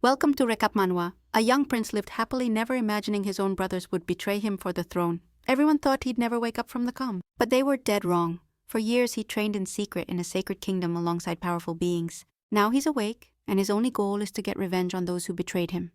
Welcome to Manhwa. A young prince lived happily, never imagining his own brothers would betray him for the throne. Everyone thought he'd never wake up from the calm. But they were dead wrong. For years he trained in secret in a sacred kingdom alongside powerful beings. Now he's awake, and his only goal is to get revenge on those who betrayed him.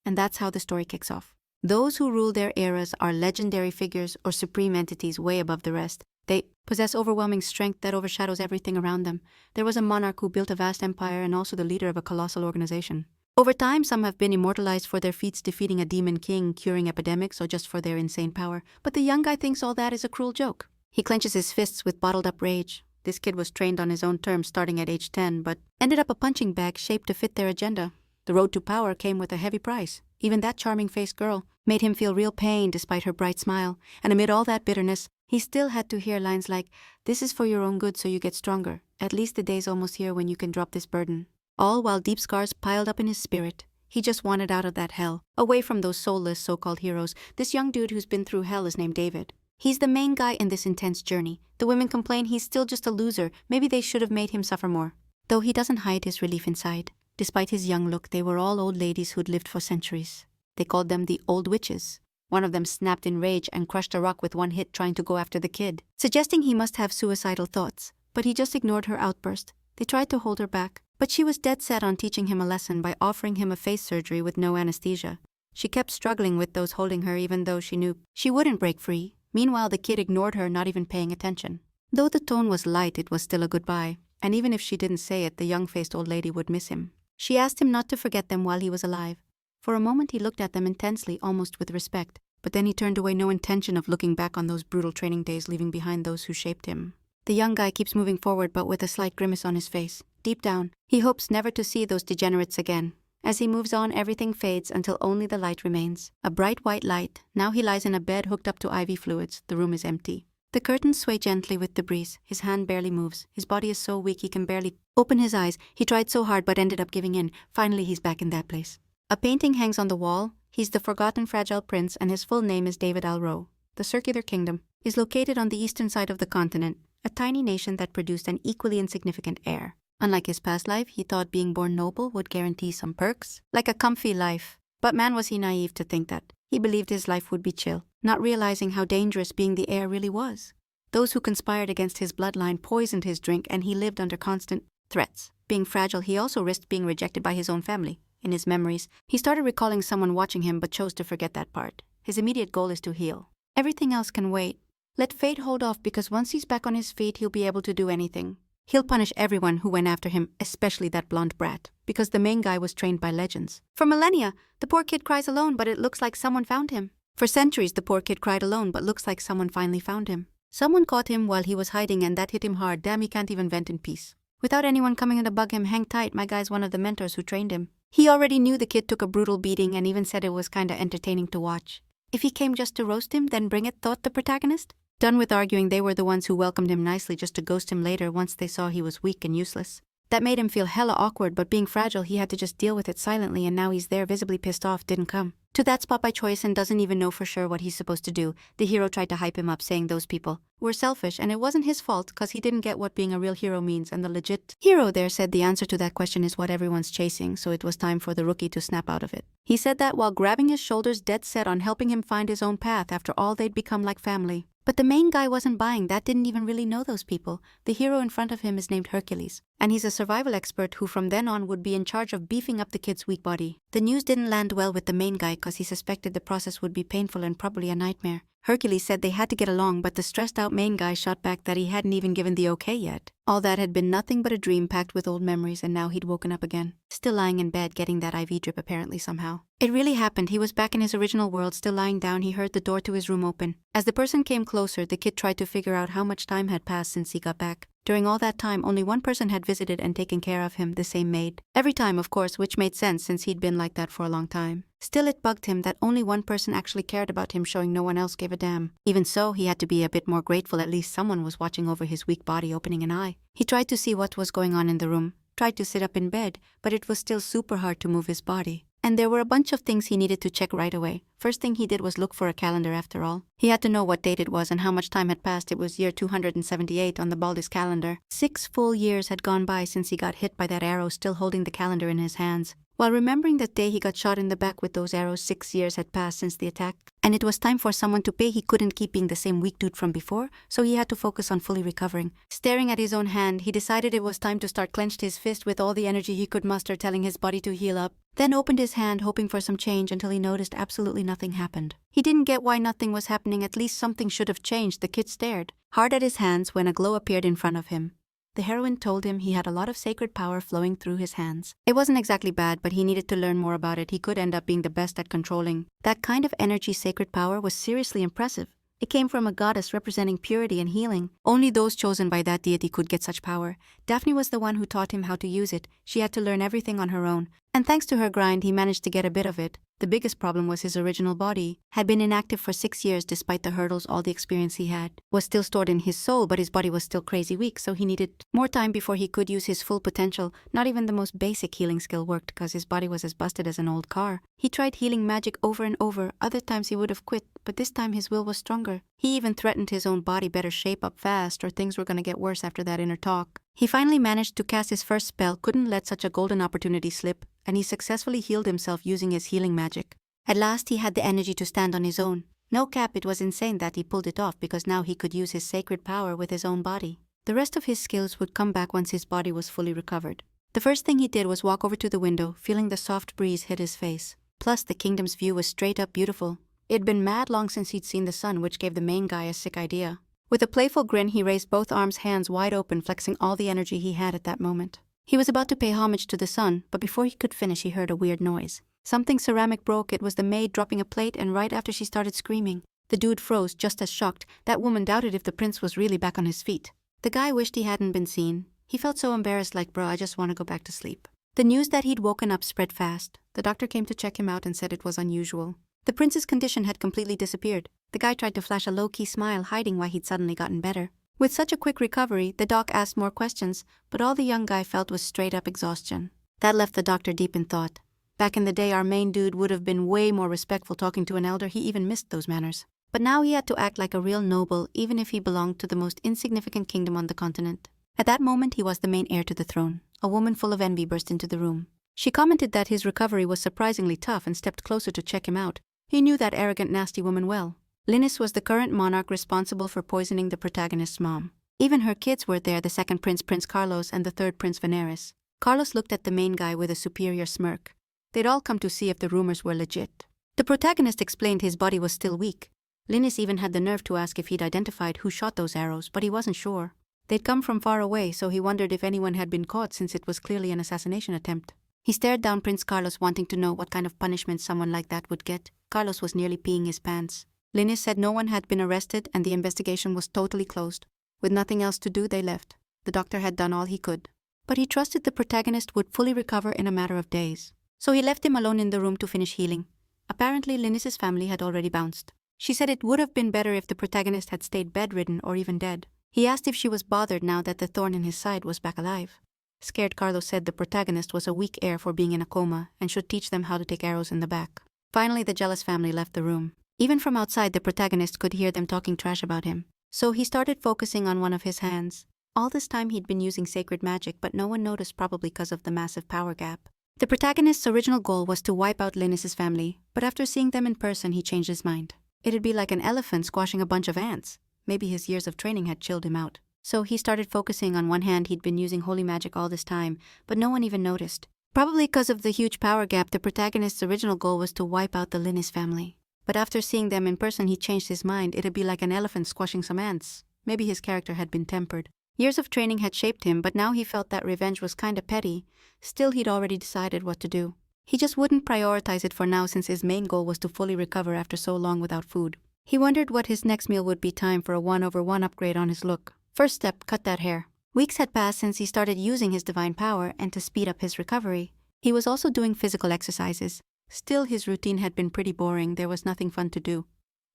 And that's how the story kicks off. Those who rule their eras are legendary figures or supreme entities way above the rest. They possess overwhelming strength that overshadows everything around them. There was a monarch who built a vast empire and also the leader of a colossal organization. Over time, some have been immortalized for their feats defeating a demon king, curing epidemics, or just for their insane power. But the young guy thinks all that is a cruel joke. He clenches his fists with bottled-up rage. This kid was trained on his own terms starting at age 10, but ended up a punching bag shaped to fit their agenda. The road to power came with a heavy price. Even that charming-faced girl made him feel real pain despite her bright smile. And amid all that bitterness, he still had to hear lines like, "This is for your own good so you get stronger. At least the day's almost here when you can drop this burden." All while deep scars piled up in his spirit. He just wanted out of that hell, away from those soulless so-called heroes. This young dude who's been through hell is named David. He's the main guy in this intense journey. The women complain he's still just a loser. Maybe they should have made him suffer more. Though he doesn't hide his relief inside. Despite his young look, they were all old ladies who'd lived for centuries. They called them the old witches. One of them snapped in rage and crushed a rock with one hit trying to go after the kid, suggesting he must have suicidal thoughts. But he just ignored her outburst. They tried to hold her back, but she was dead set on teaching him a lesson by offering him a face surgery with no anesthesia. She kept struggling with those holding her even though she knew she wouldn't break free. Meanwhile, the kid ignored her, not even paying attention. Though the tone was light, it was still a goodbye, and even if she didn't say it, the young-faced old lady would miss him. She asked him not to forget them while he was alive. For a moment he looked at them intensely, almost with respect, but then he turned away, no intention of looking back on those brutal training days, leaving behind those who shaped him. The young guy keeps moving forward, but with a slight grimace on his face. Deep down, he hopes never to see those degenerates again. As he moves on, everything fades until only the light remains. A bright white light. Now he lies in a bed hooked up to IV fluids. The room is empty. The curtains sway gently with the breeze. His hand barely moves. His body is so weak he can barely open his eyes. He tried so hard but ended up giving in. Finally, he's back in that place. A painting hangs on the wall. He's the forgotten fragile prince, and his full name is David Alro. The Circular Kingdom is located on the eastern side of the continent, a tiny nation that produced an equally insignificant heir. Unlike his past life, he thought being born noble would guarantee some perks, like a comfy life. But man, was he naive to think that. He believed his life would be chill, not realizing how dangerous being the heir really was. Those who conspired against his bloodline poisoned his drink, and he lived under constant threats. Being fragile, he also risked being rejected by his own family. In his memories, he started recalling someone watching him but chose to forget that part. His immediate goal is to heal. Everything else can wait. Let fate hold off, because once he's back on his feet, he'll be able to do anything. He'll punish everyone who went after him, especially that blonde brat, because the main guy was trained by legends. For millennia, the poor kid cries alone, but it looks like someone found him. For centuries, the poor kid cried alone, but looks like someone finally found him. Someone caught him while he was hiding, and that hit him hard. Damn, he can't even vent in peace. Without anyone coming in to bug him, hang tight, my guy's one of the mentors who trained him. He already knew the kid took a brutal beating and even said it was kinda entertaining to watch. If he came just to roast him, then bring it, thought the protagonist. Done with arguing, they were the ones who welcomed him nicely just to ghost him later once they saw he was weak and useless. That made him feel hella awkward, but being fragile, he had to just deal with it silently, and now he's there, visibly pissed off, didn't come to that spot by choice and doesn't even know for sure what he's supposed to do. The hero tried to hype him up, saying those people were selfish, and it wasn't his fault cause he didn't get what being a real hero means, and the legit hero there said the answer to that question is what everyone's chasing, so it was time for the rookie to snap out of it. He said that while grabbing his shoulders, dead set on helping him find his own path. After all, they'd become like family. But the main guy wasn't buying that, didn't even really know those people. The hero in front of him is named Hercules, and he's a survival expert who from then on would be in charge of beefing up the kid's weak body. The news didn't land well with the main guy cause he suspected the process would be painful and probably a nightmare. Hercules said they had to get along, but the stressed out main guy shot back that he hadn't even given the okay yet. All that had been nothing but a dream packed with old memories, and now he'd woken up again. Still lying in bed getting that IV drip apparently somehow. It really happened. He was back in his original world, still lying down. He heard the door to his room open. As the person came closer, the kid tried to figure out how much time had passed since he got back. During all that time, only one person had visited and taken care of him, the same maid. Every time, of course, which made sense since he'd been like that for a long time. Still, it bugged him that only one person actually cared about him, showing no one else gave a damn. Even so, he had to be a bit more grateful. At least someone was watching over his weak body, opening an eye. He tried to see what was going on in the room, tried to sit up in bed, but it was still super hard to move his body. And there were a bunch of things he needed to check right away. First thing he did was look for a calendar after all. He had to know what date it was and how much time had passed. It was year 278 on the Baldus calendar. 6 full years had gone by since he got hit by that arrow, still holding the calendar in his hands. While remembering that day he got shot in the back with those arrows, 6 years had passed since the attack. And it was time for someone to pay. He couldn't keep being the same weak dude from before, so he had to focus on fully recovering. Staring at his own hand, he decided it was time to start clenched his fist with all the energy he could muster, telling his body to heal up. Then opened his hand, hoping for some change, until he noticed absolutely nothing happened. He didn't get why nothing was happening. At least something should have changed. The kid stared hard at his hands when a glow appeared in front of him. The heroine told him he had a lot of sacred power flowing through his hands. It wasn't exactly bad, but he needed to learn more about it. He could end up being the best at controlling. That kind of energy, sacred power, was seriously impressive. It came from a goddess representing purity and healing. Only those chosen by that deity could get such power. Daphne was the one who taught him how to use it. She had to learn everything on her own. And thanks to her grind, he managed to get a bit of it. The biggest problem was his original body. Had been inactive for 6 years despite the hurdles. All the experience he had was still stored in his soul, but his body was still crazy weak, so he needed more time before he could use his full potential. Not even the most basic healing skill worked because his body was as busted as an old car. He tried healing magic over and over. Other times he would have quit, but this time his will was stronger. He even threatened his own body better shape up fast or things were gonna get worse after that inner talk. He finally managed to cast his first spell, couldn't let such a golden opportunity slip, and he successfully healed himself using his healing magic. At last he had the energy to stand on his own. No cap, it was insane that he pulled it off because now he could use his sacred power with his own body. The rest of his skills would come back once his body was fully recovered. The first thing he did was walk over to the window, feeling the soft breeze hit his face. Plus the kingdom's view was straight up beautiful. It'd been mad long since he'd seen the sun, which gave the main guy a sick idea. With a playful grin, he raised both arms, hands wide open, flexing all the energy he had at that moment. He was about to pay homage to the sun, but before he could finish, he heard a weird noise. Something ceramic broke. It was the maid dropping a plate, and right after she started screaming, the dude froze, just as shocked. That woman doubted if the prince was really back on his feet. The guy wished he hadn't been seen. He felt so embarrassed, like, bro, I just want to go back to sleep. The news that he'd woken up spread fast. The doctor came to check him out and said it was unusual. The prince's condition had completely disappeared. The guy tried to flash a low-key smile, hiding why he'd suddenly gotten better. With such a quick recovery, the doc asked more questions, but all the young guy felt was straight-up exhaustion. That left the doctor deep in thought. Back in the day, our main dude would have been way more respectful talking to an elder. He even missed those manners. But now he had to act like a real noble, even if he belonged to the most insignificant kingdom on the continent. At that moment, he was the main heir to the throne. A woman full of envy burst into the room. She commented that his recovery was surprisingly tough and stepped closer to check him out. He knew that arrogant, nasty woman well. Linus was the current monarch responsible for poisoning the protagonist's mom. Even her kids were there, the second prince, Prince Carlos, and the third Prince Veneris. Carlos looked at the main guy with a superior smirk. They'd all come to see if the rumors were legit. The protagonist explained his body was still weak. Linus even had the nerve to ask if he'd identified who shot those arrows, but he wasn't sure. They'd come from far away, so he wondered if anyone had been caught since it was clearly an assassination attempt. He stared down Prince Carlos, wanting to know what kind of punishment someone like that would get. Carlos was nearly peeing his pants. Linus said no one had been arrested and the investigation was totally closed. With nothing else to do, they left. The doctor had done all he could. But he trusted the protagonist would fully recover in a matter of days. So he left him alone in the room to finish healing. Apparently, Linus's family had already bounced. She said it would have been better if the protagonist had stayed bedridden or even dead. He asked if she was bothered now that the thorn in his side was back alive. Scared, Carlos said the protagonist was a weak heir for being in a coma and should teach them how to take arrows in the back. Finally, the jealous family left the room. Even from outside, the protagonist could hear them talking trash about him. So he started focusing on one of his hands. All this time he'd been using sacred magic, but no one noticed, probably because of the massive power gap. The protagonist's original goal was to wipe out Linus's family, but after seeing them in person, he changed his mind. It'd be like an elephant squashing a bunch of ants. Maybe his years of training had chilled him out. So he started focusing on one hand. He'd been using holy magic all this time, but no one even noticed. Probably because of the huge power gap, the protagonist's original goal was to wipe out the Linus family. But after seeing them in person, he changed his mind. It'd be like an elephant squashing some ants. Maybe his character had been tempered. Years of training had shaped him, but now he felt that revenge was kinda petty. Still, he'd already decided what to do. He just wouldn't prioritize it for now since his main goal was to fully recover after so long without food. He wondered what his next meal would be. Time for a 1/1 upgrade on his look. First step, cut that hair. Weeks had passed since he started using his divine power, and to speed up his recovery, he was also doing physical exercises. Still, his routine had been pretty boring. There was nothing fun to do.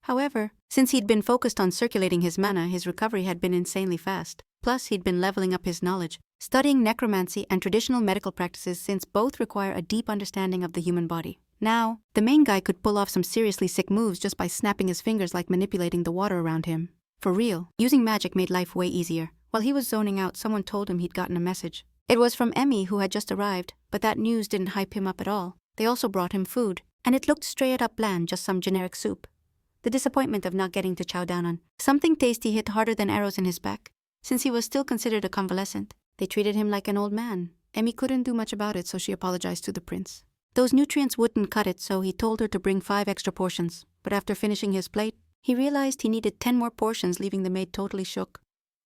However, since he'd been focused on circulating his mana, his recovery had been insanely fast. Plus, he'd been leveling up his knowledge. studying necromancy and traditional medical practices since both require a deep understanding of the human body. Now, the main guy could pull off some seriously sick moves just by snapping his fingers like manipulating the water around him. For real, using magic made life way easier. While he was zoning out, someone told him he'd gotten a message. It was from Emmy, who had just arrived, but that news didn't hype him up at all. They also brought him food, and it looked straight up bland, just some generic soup. The disappointment of not getting to chow down on something tasty hit harder than arrows in his back. Since he was still considered a convalescent, they treated him like an old man. Emmy couldn't do much about it, so she apologized to the prince. Those nutrients wouldn't cut it, so he told her to bring 5 extra portions. But after finishing his plate, he realized he needed 10 more portions, leaving the maid totally shook.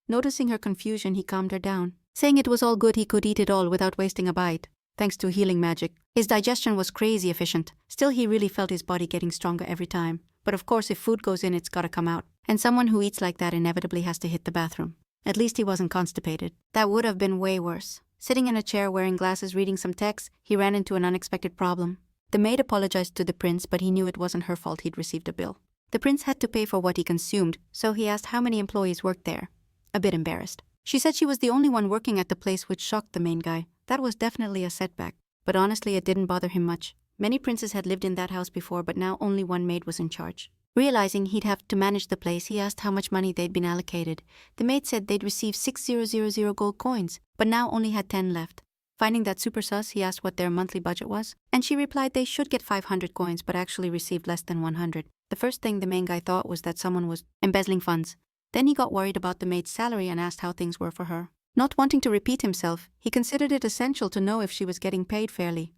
Noticing her confusion, he calmed her down, saying it was all good, he could eat it all without wasting a bite. Thanks to healing magic, his digestion was crazy efficient. Still, he really felt his body getting stronger every time. But of course, if food goes in, it's gotta come out. And someone who eats like that inevitably has to hit the bathroom. At least he wasn't constipated. That would have been way worse. Sitting in a chair wearing glasses reading some text, he ran into an unexpected problem. The maid apologized to the prince, but he knew it wasn't her fault he'd received a bill. The prince had to pay for what he consumed, so he asked how many employees worked there. A bit embarrassed. She said she was the only one working at the place, which shocked the main guy. That was definitely a setback. But honestly, it didn't bother him much. Many princes had lived in that house before, but now only one maid was in charge. Realizing he'd have to manage the place, he asked how much money they'd been allocated. The maid said they'd received 6,000 gold coins, but now only had 10 left. Finding that super sus, he asked what their monthly budget was, and she replied they should get 500 coins but actually received less than 100. The first thing the main guy thought was that someone was embezzling funds. Then he got worried about the maid's salary and asked how things were for her. Not wanting to repeat himself, he considered it essential to know if she was getting paid fairly.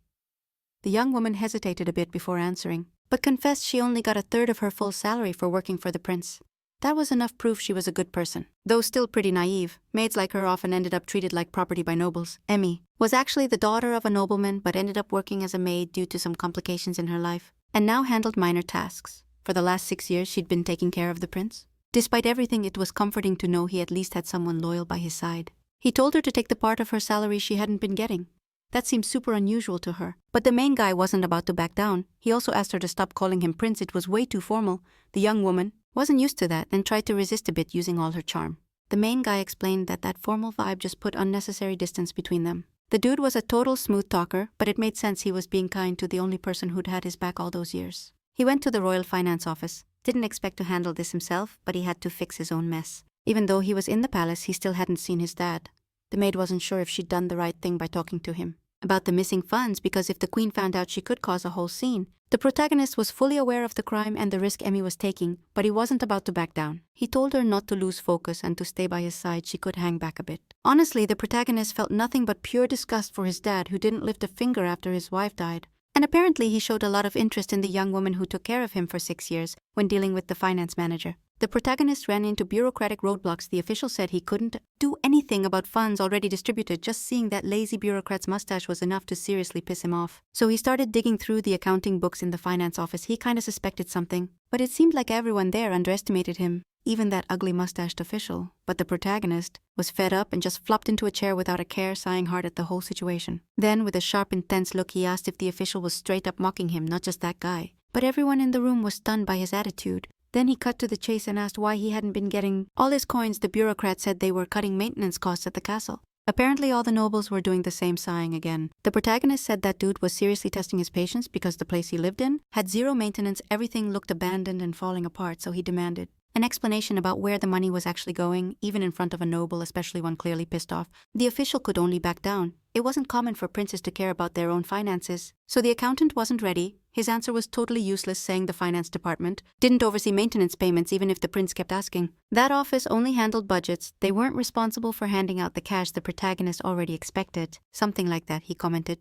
The young woman hesitated a bit before answering, but confessed she only got a third of her full salary for working for the prince. That was enough proof she was a good person. Though still pretty naive, maids like her often ended up treated like property by nobles. Emmy was actually the daughter of a nobleman but ended up working as a maid due to some complications in her life, and now handled minor tasks. For the last 6 years, she'd been taking care of the prince. Despite everything, it was comforting to know he at least had someone loyal by his side. He told her to take the part of her salary she hadn't been getting. That seemed super unusual to her. But the main guy wasn't about to back down. He also asked her to stop calling him prince. It was way too formal. The young woman wasn't used to that and tried to resist a bit using all her charm. The main guy explained that formal vibe just put unnecessary distance between them. The dude was a total smooth talker, but it made sense he was being kind to the only person who'd had his back all those years. He went to the royal finance office. Didn't expect to handle this himself, but he had to fix his own mess. Even though he was in the palace, he still hadn't seen his dad. The maid wasn't sure if she'd done the right thing by talking to him about the missing funds, because if the queen found out, she could cause a whole scene. The protagonist was fully aware of the crime and the risk Emmy was taking, but he wasn't about to back down. He told her not to lose focus and to stay by his side. She could hang back a bit. Honestly, the protagonist felt nothing but pure disgust for his dad, who didn't lift a finger after his wife died. And apparently he showed a lot of interest in the young woman who took care of him for 6 years when dealing with the finance manager. The protagonist ran into bureaucratic roadblocks. The official said he couldn't do anything about funds already distributed. Just seeing that lazy bureaucrat's mustache was enough to seriously piss him off. So he started digging through the accounting books in the finance office. He kinda suspected something, but it seemed like everyone there underestimated him, even that ugly mustached official. But the protagonist was fed up and just flopped into a chair without a care, sighing hard at the whole situation. Then, with a sharp, intense look, he asked if the official was straight up mocking him, not just that guy. But everyone in the room was stunned by his attitude. Then he cut to the chase and asked why he hadn't been getting all his coins. The bureaucrat said they were cutting maintenance costs at the castle. Apparently all the nobles were doing the same, sighing again. The protagonist said that dude was seriously testing his patience because the place he lived in had zero maintenance. Everything looked abandoned and falling apart, so he demanded an explanation about where the money was actually going, even in front of a noble, especially one clearly pissed off. The official could only back down. It wasn't common for princes to care about their own finances, so the accountant wasn't ready. His answer was totally useless, saying the finance department didn't oversee maintenance payments even if the prince kept asking. That office only handled budgets. They weren't responsible for handing out the cash the protagonist already expected. Something like that, he commented.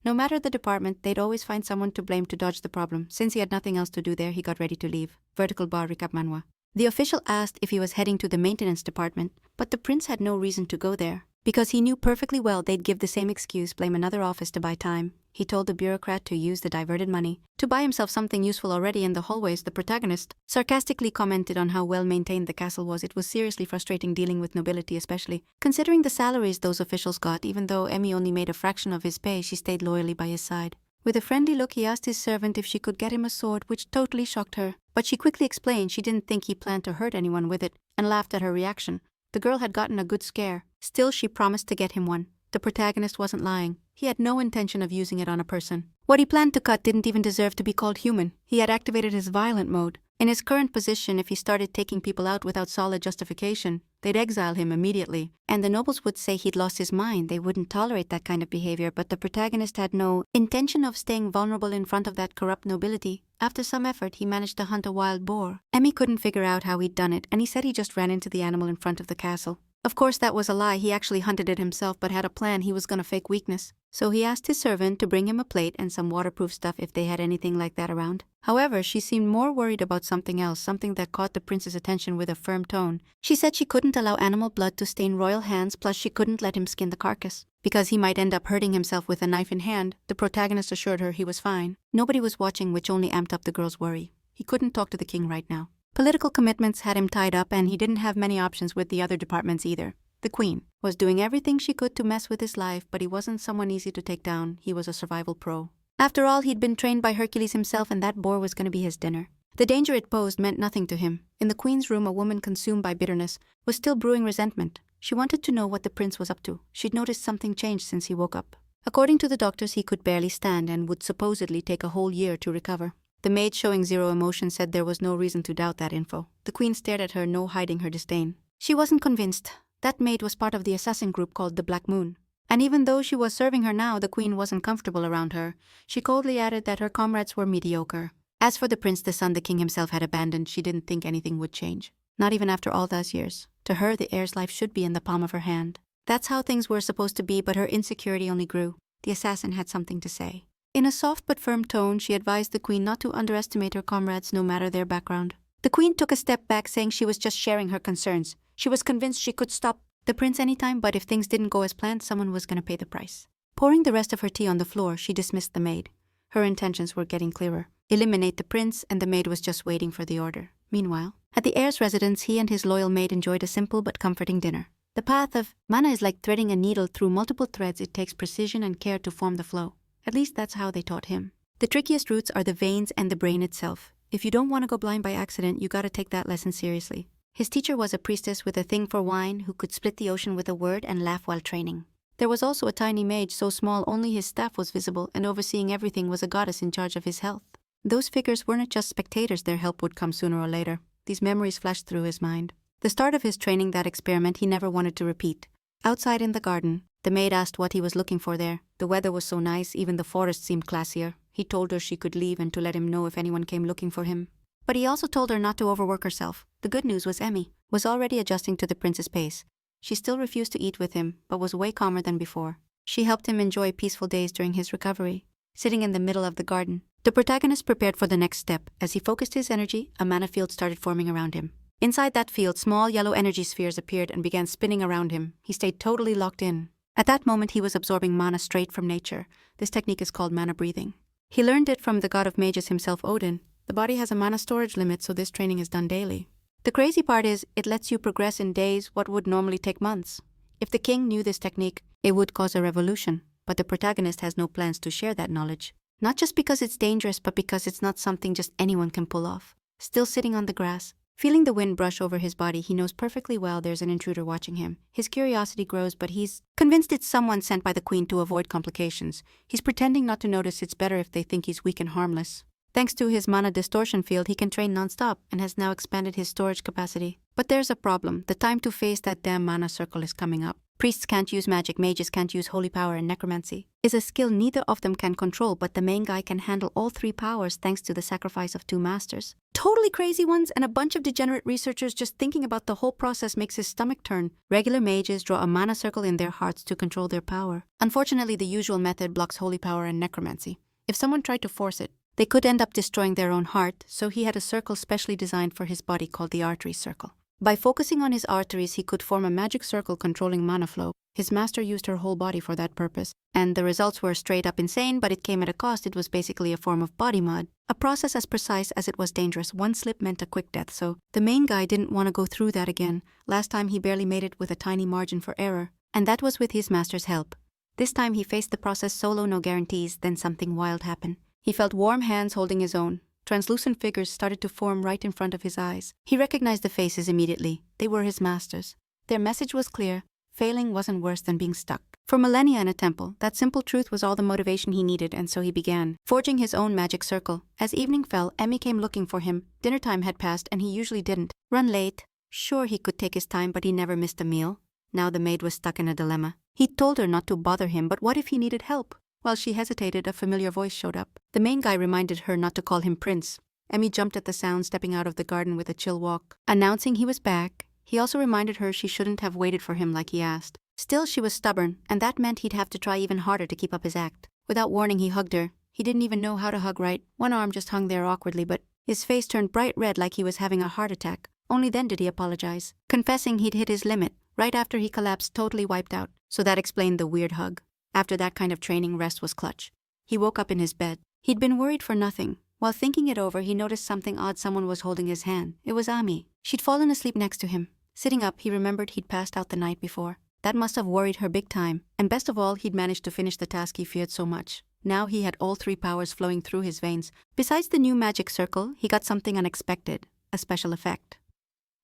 No matter the department, they'd always find someone to blame to dodge the problem. Since he had nothing else to do there, he got ready to leave. Vertical bar recap Manhwa. The official asked if he was heading to the maintenance department, but the prince had no reason to go there, because he knew perfectly well they'd give the same excuse, blame another office to buy time. He told the bureaucrat to use the diverted money to buy himself something useful. Already in the hallways, the protagonist sarcastically commented on how well maintained the castle was. It was seriously frustrating dealing with nobility, especially considering the salaries those officials got. Even though Emmy only made a fraction of his pay, she stayed loyally by his side. With a friendly look, he asked his servant if she could get him a sword, which totally shocked her. But she quickly explained she didn't think he planned to hurt anyone with it, and laughed at her reaction. The girl had gotten a good scare. Still, she promised to get him one. The protagonist wasn't lying. He had no intention of using it on a person. What he planned to cut didn't even deserve to be called human. He had activated his violent mode. In his current position, if he started taking people out without solid justification, they'd exile him immediately. And the nobles would say he'd lost his mind. They wouldn't tolerate that kind of behavior, but the protagonist had no intention of staying vulnerable in front of that corrupt nobility. After some effort, he managed to hunt a wild boar. Emmy couldn't figure out how he'd done it, and he said he just ran into the animal in front of the castle. Of course, that was a lie. He actually hunted it himself, but had a plan. He was gonna fake weakness. So he asked his servant to bring him a plate and some waterproof stuff if they had anything like that around. However, she seemed more worried about something else, something that caught the prince's attention with a firm tone. She said she couldn't allow animal blood to stain royal hands, plus she couldn't let him skin the carcass, because he might end up hurting himself with a knife in hand. The protagonist assured her he was fine. Nobody was watching, which only amped up the girl's worry. He couldn't talk to the king right now. Political commitments had him tied up, and he didn't have many options with the other departments either. The queen was doing everything she could to mess with his life, but he wasn't someone easy to take down. He was a survival pro. After all, he'd been trained by Hercules himself, and that boar was going to be his dinner. The danger it posed meant nothing to him. In the queen's room, a woman consumed by bitterness was still brewing resentment. She wanted to know what the prince was up to. She'd noticed something changed since he woke up. According to the doctors, he could barely stand and would supposedly take a whole year to recover. The maid, showing zero emotion, said there was no reason to doubt that info. The queen stared at her, no hiding her disdain. She wasn't convinced. That maid was part of the assassin group called the Black Moon. And even though she was serving her now, the queen wasn't comfortable around her. She coldly added that her comrades were mediocre. As for the prince, the son the king himself had abandoned, she didn't think anything would change. Not even after all those years. To her, the heir's life should be in the palm of her hand. That's how things were supposed to be, but her insecurity only grew. The assassin had something to say. In a soft but firm tone, she advised the queen not to underestimate her comrades, no matter their background. The queen took a step back, saying she was just sharing her concerns. She was convinced she could stop the prince anytime, but if things didn't go as planned, someone was going to pay the price. Pouring the rest of her tea on the floor, she dismissed the maid. Her intentions were getting clearer. Eliminate the prince, and the maid was just waiting for the order. Meanwhile, at the heir's residence, he and his loyal maid enjoyed a simple but comforting dinner. The path of mana is like threading a needle through multiple threads. It takes precision and care to form the flow. At least that's how they taught him. The trickiest roots are the veins and the brain itself. If you don't want to go blind by accident, you gotta take that lesson seriously. His teacher was a priestess with a thing for wine who could split the ocean with a word and laugh while training. There was also a tiny mage so small only his staff was visible, and overseeing everything was a goddess in charge of his health. Those figures weren't just spectators, their help would come sooner or later. These memories flashed through his mind. The start of his training, that experiment he never wanted to repeat. Outside in the garden, the maid asked what he was looking for there. The weather was so nice, even the forest seemed classier. He told her she could leave and to let him know if anyone came looking for him. But he also told her not to overwork herself. The good news was Emmy was already adjusting to the prince's pace. She still refused to eat with him, but was way calmer than before. She helped him enjoy peaceful days during his recovery. Sitting in the middle of the garden, the protagonist prepared for the next step. As he focused his energy, a mana field started forming around him. Inside that field, small yellow energy spheres appeared and began spinning around him. He stayed totally locked in. At that moment, he was absorbing mana straight from nature. This technique is called mana breathing. He learned it from the god of mages himself, Odin. The body has a mana storage limit, so this training is done daily. The crazy part is, it lets you progress in days what would normally take months. If the king knew this technique, it would cause a revolution, but the protagonist has no plans to share that knowledge. Not just because it's dangerous, but because it's not something just anyone can pull off. Still sitting on the grass, feeling the wind brush over his body, he knows perfectly well there's an intruder watching him. His curiosity grows, but he's convinced it's someone sent by the queen to avoid complications. He's pretending not to notice. It's better if they think he's weak and harmless. Thanks to his mana distortion field, he can train non-stop and has now expanded his storage capacity. But there's a problem. The time to face that damn mana circle is coming up. Priests can't use magic, mages can't use holy power, and necromancy is a skill neither of them can control, but the main guy can handle all three powers thanks to the sacrifice of 2 masters. Totally crazy ones, and a bunch of degenerate researchers. Just thinking about the whole process makes his stomach turn. Regular mages draw a mana circle in their hearts to control their power. Unfortunately, the usual method blocks holy power and necromancy. If someone tried to force it, they could end up destroying their own heart, so he had a circle specially designed for his body called the artery circle. By focusing on his arteries, he could form a magic circle controlling mana flow. His master used her whole body for that purpose, and the results were straight up insane, but it came at a cost. It was basically a form of body mod. A process as precise as it was dangerous. One slip meant a quick death, so the main guy didn't want to go through that again. Last time he barely made it with a tiny margin for error, and that was with his master's help. This time he faced the process solo, no guarantees. Then something wild happened. He felt warm hands holding his own. Translucent figures started to form right in front of his eyes. He recognized the faces immediately. They were his masters. Their message was clear. failing wasn't worse than being stuck. For millennia in a temple, that simple truth was all the motivation he needed, and so he began forging his own magic circle. As evening fell, Emmy came looking for him. Dinner time had passed, and he usually didn't run late. Sure, he could take his time, but he never missed a meal. Now the maid was stuck in a dilemma. He told her not to bother him, but what if he needed help? While she hesitated, a familiar voice showed up. The main guy reminded her not to call him Prince. Emmy jumped at the sound, stepping out of the garden with a chill walk, announcing he was back. He also reminded her she shouldn't have waited for him like he asked. Still, she was stubborn, and that meant he'd have to try even harder to keep up his act. Without warning, he hugged her. He didn't even know how to hug right. One arm just hung there awkwardly, but his face turned bright red like he was having a heart attack. Only then did he apologize, confessing he'd hit his limit, right after he collapsed, totally wiped out. So that explained the weird hug. After that kind of training, rest was clutch. He woke up in his bed. He'd been worried for nothing. While thinking it over, he noticed something odd. Someone was holding his hand. It was Ami. She'd fallen asleep next to him. Sitting up, he remembered he'd passed out the night before. That must have worried her big time. And best of all, he'd managed to finish the task he feared so much. Now he had all 3 powers flowing through his veins. Besides the new magic circle, he got something unexpected, a special effect.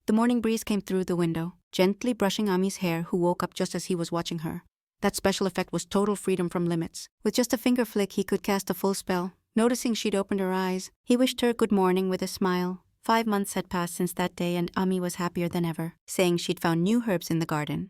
The morning breeze came through the window, gently brushing Ami's hair, who woke up just as he was watching her. That special effect was total freedom from limits. With just a finger flick, he could cast a full spell. Noticing she'd opened her eyes, he wished her good morning with a smile. 5 months had passed since that day, and Ami was happier than ever, saying she'd found new herbs in the garden.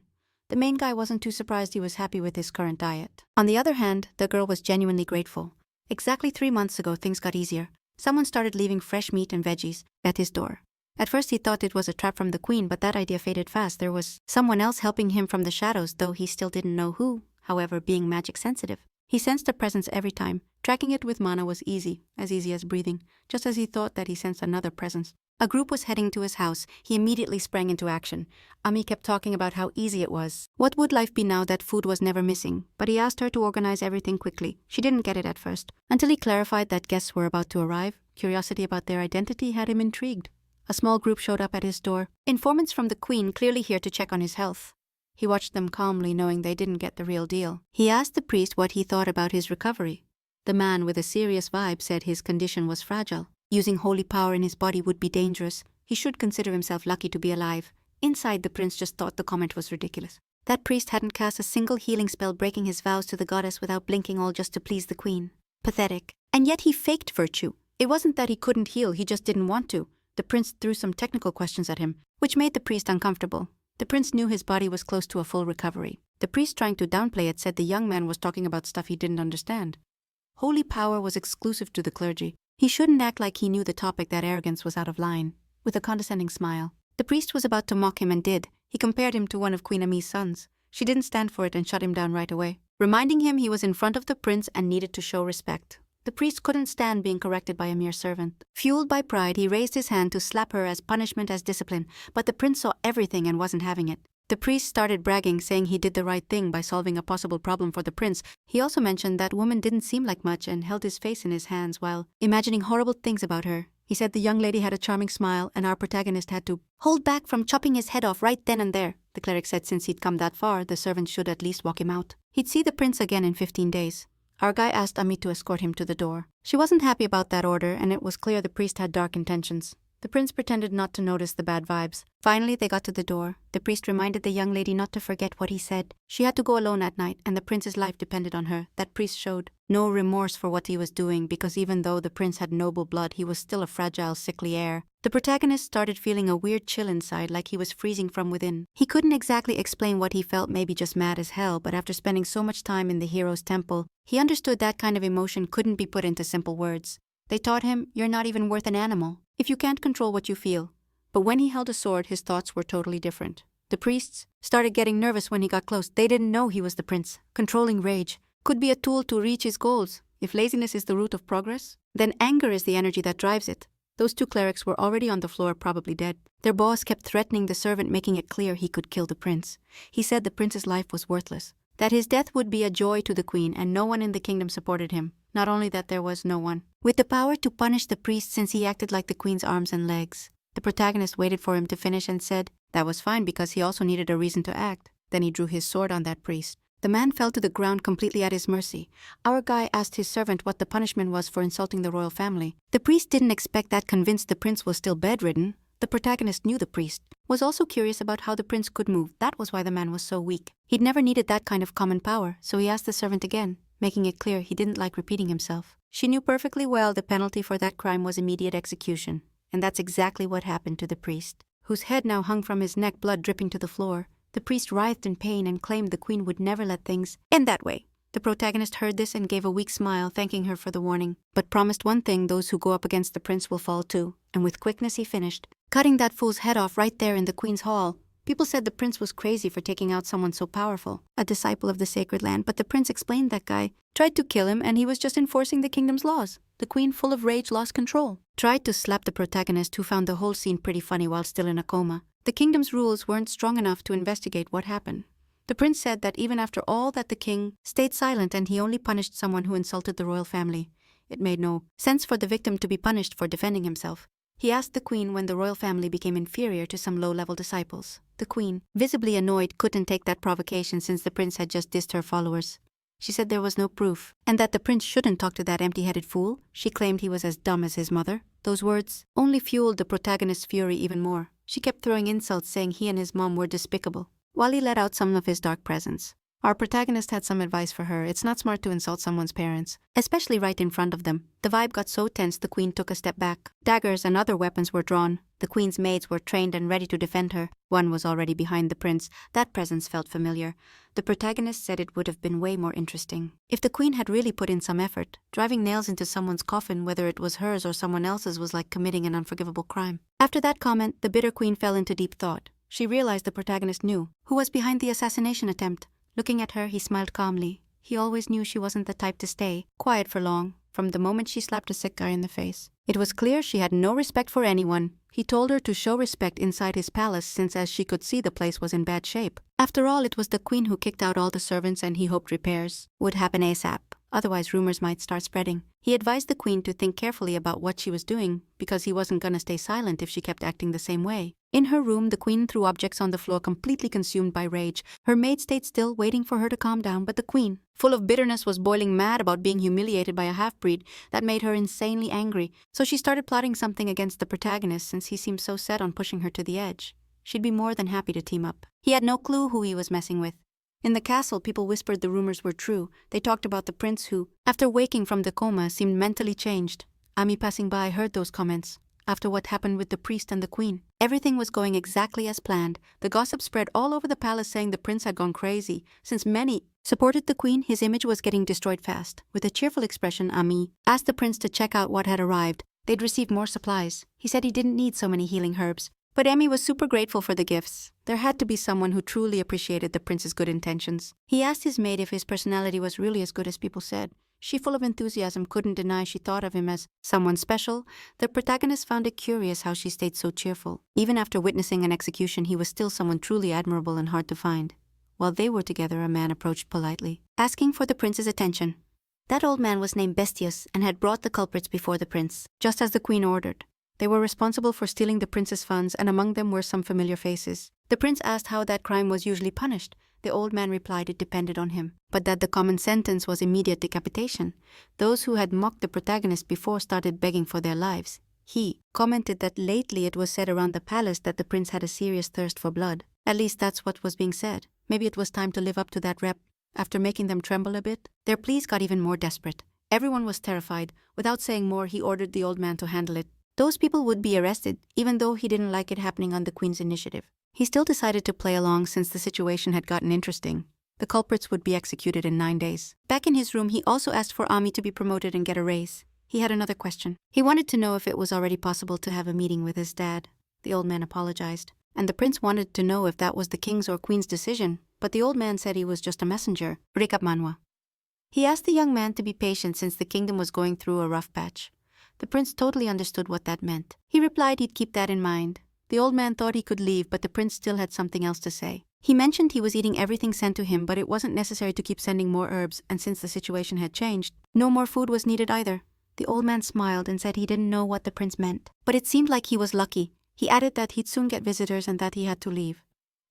The main guy wasn't too surprised. He was happy with his current diet. On the other hand, the girl was genuinely grateful. Exactly 3 months ago, things got easier. Someone started leaving fresh meat and veggies at his door. At first he thought it was a trap from the queen, but that idea faded fast. There was someone else helping him from the shadows, though he still didn't know who. However, being magic sensitive, he sensed a presence every time. Tracking it with mana was easy as breathing, just as he thought that he sensed another presence. A group was heading to his house. He immediately sprang into action. Ami kept talking about how easy it was. What would life be now that food was never missing? But he asked her to organize everything quickly. She didn't get it at first, until he clarified that guests were about to arrive. Curiosity about their identity had him intrigued. A small group showed up at his door. Informants from the queen, clearly here to check on his health. He watched them calmly, knowing they didn't get the real deal. He asked the priest what he thought about his recovery. The man with a serious vibe said his condition was fragile. Using holy power in his body would be dangerous. He should consider himself lucky to be alive. Inside, the prince just thought the comment was ridiculous. That priest hadn't cast a single healing spell, breaking his vows to the goddess without blinking, all just to please the queen. Pathetic. And yet he faked virtue. It wasn't that he couldn't heal, he just didn't want to. The prince threw some technical questions at him, which made the priest uncomfortable. The prince knew his body was close to a full recovery. The priest, trying to downplay it, said the young man was talking about stuff he didn't understand. Holy power was exclusive to the clergy. He shouldn't act like he knew the topic. That arrogance was out of line. With a condescending smile, the priest was about to mock him and did. He compared him to one of Queen Ami's sons. She didn't stand for it and shut him down right away, reminding him he was in front of the prince and needed to show respect. The priest couldn't stand being corrected by a mere servant. Fueled by pride, he raised his hand to slap her as punishment, as discipline, but the prince saw everything and wasn't having it. The priest started bragging, saying he did the right thing by solving a possible problem for the prince. He also mentioned that woman didn't seem like much and held his face in his hands while imagining horrible things about her. He said the young lady had a charming smile and our protagonist had to hold back from chopping his head off right then and there. The cleric said since he'd come that far, the servant should at least walk him out. He'd see the prince again in 15 days. Our guy asked Ami to escort him to the door. She wasn't happy about that order, and it was clear the priest had dark intentions. The prince pretended not to notice the bad vibes. Finally, they got to the door. The priest reminded the young lady not to forget what he said. She had to go alone at night, and the prince's life depended on her. That priest showed no remorse for what he was doing, because even though the prince had noble blood, he was still a fragile, sickly heir. The protagonist started feeling a weird chill inside, like he was freezing from within. He couldn't exactly explain what he felt, maybe just mad as hell, but after spending so much time in the hero's temple, he understood that kind of emotion couldn't be put into simple words. They taught him, you're not even worth an animal if you can't control what you feel. But when he held a sword, his thoughts were totally different. The priests started getting nervous when he got close. They didn't know he was the prince. Controlling rage could be a tool to reach his goals. If laziness is the root of progress, then anger is the energy that drives it. Those 2 clerics were already on the floor, probably dead. Their boss kept threatening the servant, making it clear he could kill the prince. He said the prince's life was worthless, that his death would be a joy to the queen, and no one in the kingdom supported him. Not only that, there was no one with the power to punish the priest since he acted like the queen's arms and legs. The protagonist waited for him to finish and said that was fine because he also needed a reason to act. Then he drew his sword on that priest. The man fell to the ground completely at his mercy. Our guy asked his servant what the punishment was for insulting the royal family. The priest didn't expect that, convinced the prince was still bedridden. The protagonist knew the priest, was also curious about how the prince could move. That was why the man was so weak. He'd never needed that kind of common power, so he asked the servant again, making it clear he didn't like repeating himself. She knew perfectly well the penalty for that crime was immediate execution, and that's exactly what happened to the priest, whose head now hung from his neck, blood dripping to the floor. The priest writhed in pain and claimed the queen would never let things end that way. The protagonist heard this and gave a weak smile, thanking her for the warning, but promised one thing: those who go up against the prince will fall too. And with quickness he finished, cutting that fool's head off right there in the queen's hall. People said the prince was crazy for taking out someone so powerful, a disciple of the sacred land, but the prince explained that guy tried to kill him and he was just enforcing the kingdom's laws. The queen, full of rage, lost control, tried to slap the protagonist, who found the whole scene pretty funny while still in a coma. The kingdom's rules weren't strong enough to investigate what happened. The prince said that even after all that, the king stayed silent and he only punished someone who insulted the royal family. It made no sense for the victim to be punished for defending himself. He asked the queen when the royal family became inferior to some low-level disciples. The queen, visibly annoyed, couldn't take that provocation since the prince had just dissed her followers. She said there was no proof, and that the prince shouldn't talk to that empty-headed fool. She claimed he was as dumb as his mother. Those words only fueled the protagonist's fury even more. She kept throwing insults, saying he and his mom were despicable, while he let out some of his dark presence. Our protagonist had some advice for her. It's not smart to insult someone's parents, especially right in front of them. The vibe got so tense the queen took a step back. Daggers and other weapons were drawn. The queen's maids were trained and ready to defend her. One was already behind the prince. That presence felt familiar. The protagonist said it would have been way more interesting if the queen had really put in some effort. Driving nails into someone's coffin, whether it was hers or someone else's, was like committing an unforgivable crime. After that comment, the bitter queen fell into deep thought. She realized the protagonist knew who was behind the assassination attempt. Looking at her, he smiled calmly. He always knew she wasn't the type to stay quiet for long, from the moment she slapped a sick guy in the face. It was clear she had no respect for anyone. He told her to show respect inside his palace, since as she could see the place was in bad shape. After all, it was the queen who kicked out all the servants, and he hoped repairs would happen ASAP. Otherwise rumors might start spreading. He advised the queen to think carefully about what she was doing, because he wasn't gonna stay silent if she kept acting the same way. In her room, the queen threw objects on the floor, completely consumed by rage. Her maid stayed still, waiting for her to calm down, but the queen, full of bitterness, was boiling mad about being humiliated by a half-breed. That made her insanely angry, so she started plotting something against the protagonist since he seemed so set on pushing her to the edge. She'd be more than happy to team up. He had no clue who he was messing with. In the castle, people whispered the rumors were true. They talked about the prince who, after waking from the coma, seemed mentally changed. Ami, passing by, heard those comments. After what happened with the priest and the queen, everything was going exactly as planned. The gossip spread all over the palace, saying the prince had gone crazy. Since many supported the queen, his image was getting destroyed fast. With a cheerful expression, Ami asked the prince to check out what had arrived. They'd received more supplies. He said he didn't need so many healing herbs. But Emmy was super grateful for the gifts. There had to be someone who truly appreciated the prince's good intentions. He asked his maid if his personality was really as good as people said. She, full of enthusiasm, couldn't deny she thought of him as someone special. The protagonist found it curious how she stayed so cheerful. Even after witnessing an execution, he was still someone truly admirable and hard to find. While they were together, a man approached politely, asking for the prince's attention. That old man was named Bestius and had brought the culprits before the prince, just as the queen ordered. They were responsible for stealing the prince's funds, and among them were some familiar faces. The prince asked how that crime was usually punished. The old man replied it depended on him, but that the common sentence was immediate decapitation. Those who had mocked the protagonist before started begging for their lives. He commented that lately it was said around the palace that the prince had a serious thirst for blood. At least that's what was being said. Maybe it was time to live up to that rep. After making them tremble a bit, their pleas got even more desperate. Everyone was terrified. Without saying more, he ordered the old man to handle it. Those people would be arrested, even though he didn't like it happening on the queen's initiative. He still decided to play along since the situation had gotten interesting. The culprits would be executed in 9 days. Back in his room, he also asked for Ami to be promoted and get a raise. He had another question. He wanted to know if it was already possible to have a meeting with his dad. The old man apologized, and the prince wanted to know if that was the king's or queen's decision, but the old man said he was just a messenger. Recap1. He asked the young man to be patient since the kingdom was going through a rough patch. The prince totally understood what that meant. He replied he'd keep that in mind. The old man thought he could leave, but the prince still had something else to say. He mentioned he was eating everything sent to him, but it wasn't necessary to keep sending more herbs, and since the situation had changed, no more food was needed either. The old man smiled and said he didn't know what the prince meant, but it seemed like he was lucky. He added that he'd soon get visitors and that he had to leave.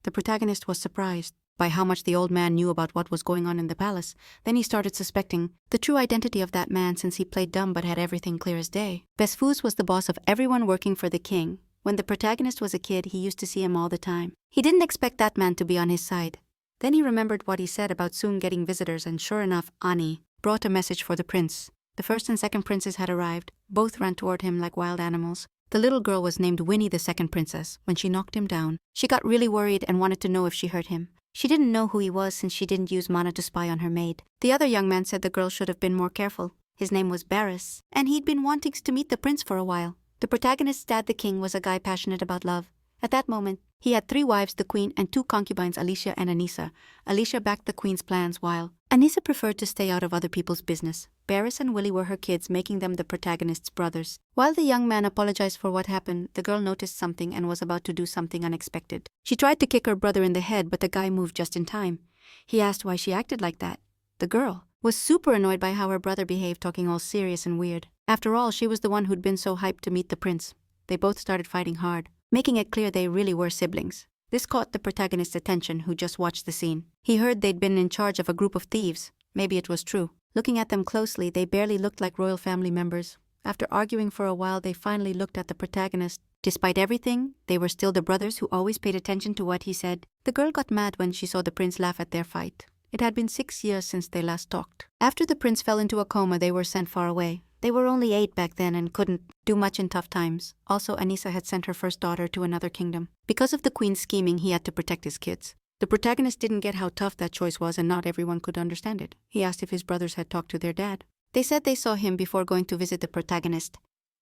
The protagonist was surprised by how much the old man knew about what was going on in the palace. Then he started suspecting the true identity of that man since he played dumb but had everything clear as day. Besfus was the boss of everyone working for the king. When the protagonist was a kid, he used to see him all the time. He didn't expect that man to be on his side. Then he remembered what he said about soon getting visitors, and sure enough, Ani brought a message for the prince. The first and second princes had arrived. Both ran toward him like wild animals. The little girl was named Winnie, the second princess. When she knocked him down, she got really worried and wanted to know if she hurt him. She didn't know who he was since she didn't use mana to spy on her maid. The other young man said the girl should have been more careful. His name was Barris, and he'd been wanting to meet the prince for a while. The protagonist's dad, the king, was a guy passionate about love. At that moment, he had 3 wives, the queen, and 2 concubines, Alicia and Anissa. Alicia backed the queen's plans while Anissa preferred to stay out of other people's business. Barris and Willie were her kids, making them the protagonist's brothers. While the young man apologized for what happened, the girl noticed something and was about to do something unexpected. She tried to kick her brother in the head, but the guy moved just in time. He asked why she acted like that. The girl was super annoyed by how her brother behaved, talking all serious and weird. After all, she was the one who'd been so hyped to meet the prince. They both started fighting hard, making it clear they really were siblings. This caught the protagonist's attention, who just watched the scene. He heard they'd been in charge of a group of thieves. Maybe it was true. Looking at them closely, they barely looked like royal family members. After arguing for a while, they finally looked at the protagonist. Despite everything, they were still the brothers who always paid attention to what he said. The girl got mad when she saw the prince laugh at their fight. It had been 6 years since they last talked. After the prince fell into a coma, they were sent far away. They were only 8 back then and couldn't do much in tough times. Also, Anissa had sent her first daughter to another kingdom. Because of the queen's scheming, he had to protect his kids. The protagonist didn't get how tough that choice was, and not everyone could understand it. He asked if his brothers had talked to their dad. They said they saw him before going to visit the protagonist.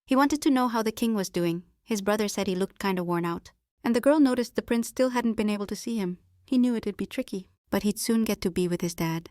He wanted to know how the king was doing. His brother said he looked kinda worn out. And the girl noticed the prince still hadn't been able to see him. He knew it'd be tricky, but he'd soon get to be with his dad.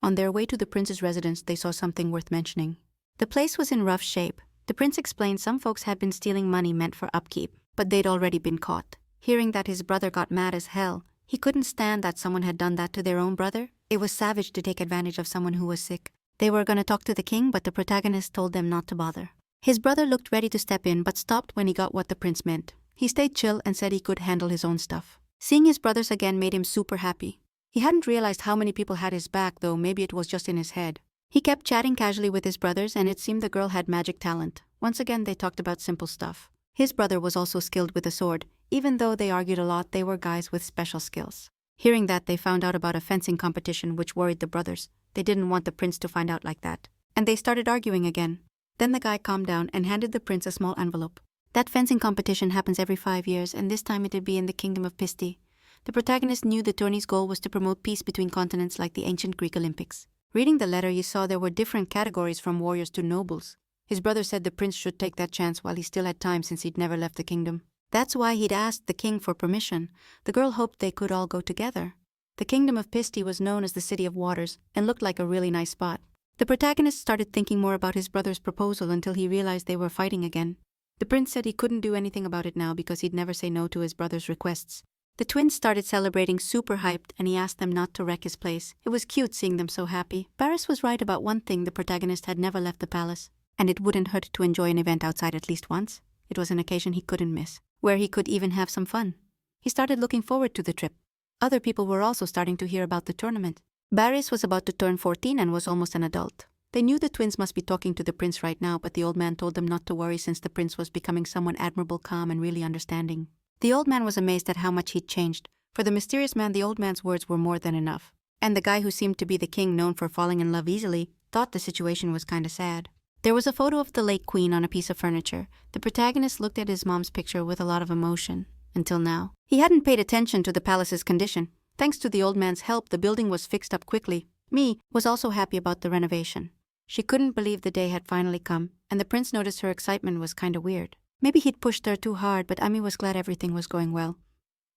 On their way to the prince's residence, they saw something worth mentioning. The place was in rough shape. The prince explained some folks had been stealing money meant for upkeep, but they'd already been caught. Hearing that his brother got mad as hell, he couldn't stand that someone had done that to their own brother. It was savage to take advantage of someone who was sick. They were gonna talk to the king, but the protagonist told them not to bother. His brother looked ready to step in, but stopped when he got what the prince meant. He stayed chill and said he could handle his own stuff. Seeing his brothers again made him super happy. He hadn't realized how many people had his back, though maybe it was just in his head. He kept chatting casually with his brothers, and it seemed the girl had magic talent. Once again, they talked about simple stuff. His brother was also skilled with a sword. Even though they argued a lot, they were guys with special skills. Hearing that, they found out about a fencing competition, which worried the brothers. They didn't want the prince to find out like that. And they started arguing again. Then the guy calmed down and handed the prince a small envelope. That fencing competition happens every 5 years, and this time it'd be in the kingdom of Pisti. The protagonist knew the tourney's goal was to promote peace between continents like the ancient Greek Olympics. Reading the letter, you saw there were different categories from warriors to nobles. His brother said the prince should take that chance while he still had time, since he'd never left the kingdom. That's why he'd asked the king for permission. The girl hoped they could all go together. The kingdom of Pisti was known as the City of Waters and looked like a really nice spot. The protagonist started thinking more about his brother's proposal until he realized they were fighting again. The prince said he couldn't do anything about it now because he'd never say no to his brother's requests. The twins started celebrating, super hyped, and he asked them not to wreck his place. It was cute seeing them so happy. Barris was right about one thing: the protagonist had never left the palace, and it wouldn't hurt to enjoy an event outside at least once. It was an occasion he couldn't miss, where he could even have some fun. He started looking forward to the trip. Other people were also starting to hear about the tournament. Barris was about to turn 14 and was almost an adult. They knew the twins must be talking to the prince right now, but the old man told them not to worry since the prince was becoming someone admirable, calm, and really understanding. The old man was amazed at how much he'd changed. For the mysterious man, the old man's words were more than enough. And the guy who seemed to be the king, known for falling in love easily, thought the situation was kinda sad. There was a photo of the late queen on a piece of furniture. The protagonist looked at his mom's picture with a lot of emotion. Until now, he hadn't paid attention to the palace's condition. Thanks to the old man's help, the building was fixed up quickly. Mi was also happy about the renovation. She couldn't believe the day had finally come, and the prince noticed her excitement was kinda weird. Maybe he'd pushed her too hard, but Ami was glad everything was going well.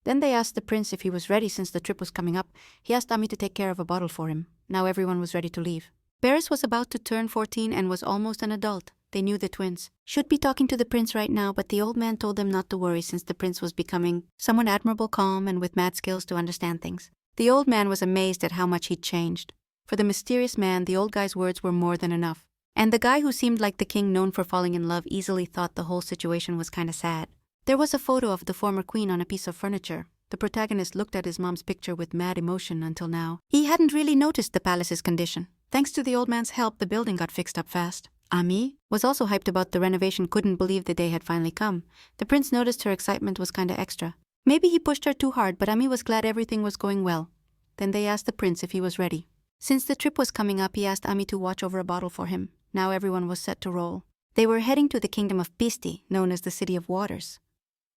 Then they asked the prince if he was ready since the trip was coming up. He asked Ami to take care of a bottle for him. Now everyone was ready to leave. Barris was about to turn 14 and was almost an adult. They knew the twins should be talking to the prince right now, but the old man told them not to worry since the prince was becoming someone admirable, calm, and with mad skills to understand things. The old man was amazed at how much he'd changed. For the mysterious man, the old guy's words were more than enough. And the guy who seemed like the king, known for falling in love easily, thought the whole situation was kinda sad. There was a photo of the former queen on a piece of furniture. The protagonist looked at his mom's picture with mad emotion. Until now, he hadn't really noticed the palace's condition. Thanks to the old man's help, the building got fixed up fast. Ami was also hyped about the renovation, couldn't believe the day had finally come. The prince noticed her excitement was kinda extra. Maybe he pushed her too hard, but Ami was glad everything was going well. Then they asked the prince if he was ready. Since the trip was coming up, he asked Ami to watch over a bottle for him. Now everyone was set to roll. They were heading to the kingdom of Pisti, known as the City of Waters.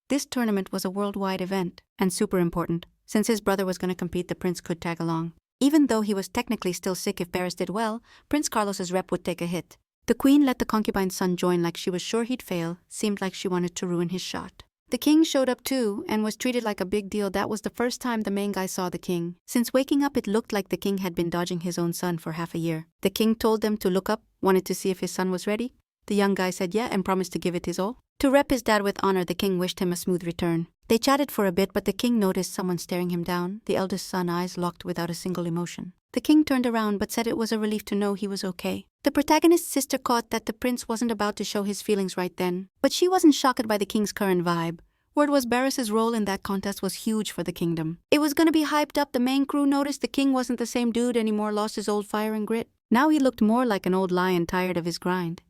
This tournament was a worldwide event, and super important. Since his brother was going to compete, the prince could tag along. Even though he was technically still sick, if Paris did well, Prince Carlos's rep would take a hit. The queen let the concubine's son join like she was sure he'd fail, seemed like she wanted to ruin his shot. The king showed up too, and was treated like a big deal. That was the first time the main guy saw the king. Since waking up, it looked like the king had been dodging his own son for half a year. The king told them to look up, wanted to see if his son was ready. The young guy said yeah and promised to give it his all. To rep his dad with honor, the king wished him a smooth return. They chatted for a bit, but the king noticed someone staring him down, the eldest son's eyes locked without a single emotion. The king turned around but said it was a relief to know he was okay. The protagonist's sister caught that the prince wasn't about to show his feelings right then, but she wasn't shocked by the king's current vibe. Word was Barris's role in that contest was huge for the kingdom. It was gonna be hyped up. The main crew noticed the king wasn't the same dude anymore, lost his old fire and grit. Now he looked more like an old lion tired of his grind.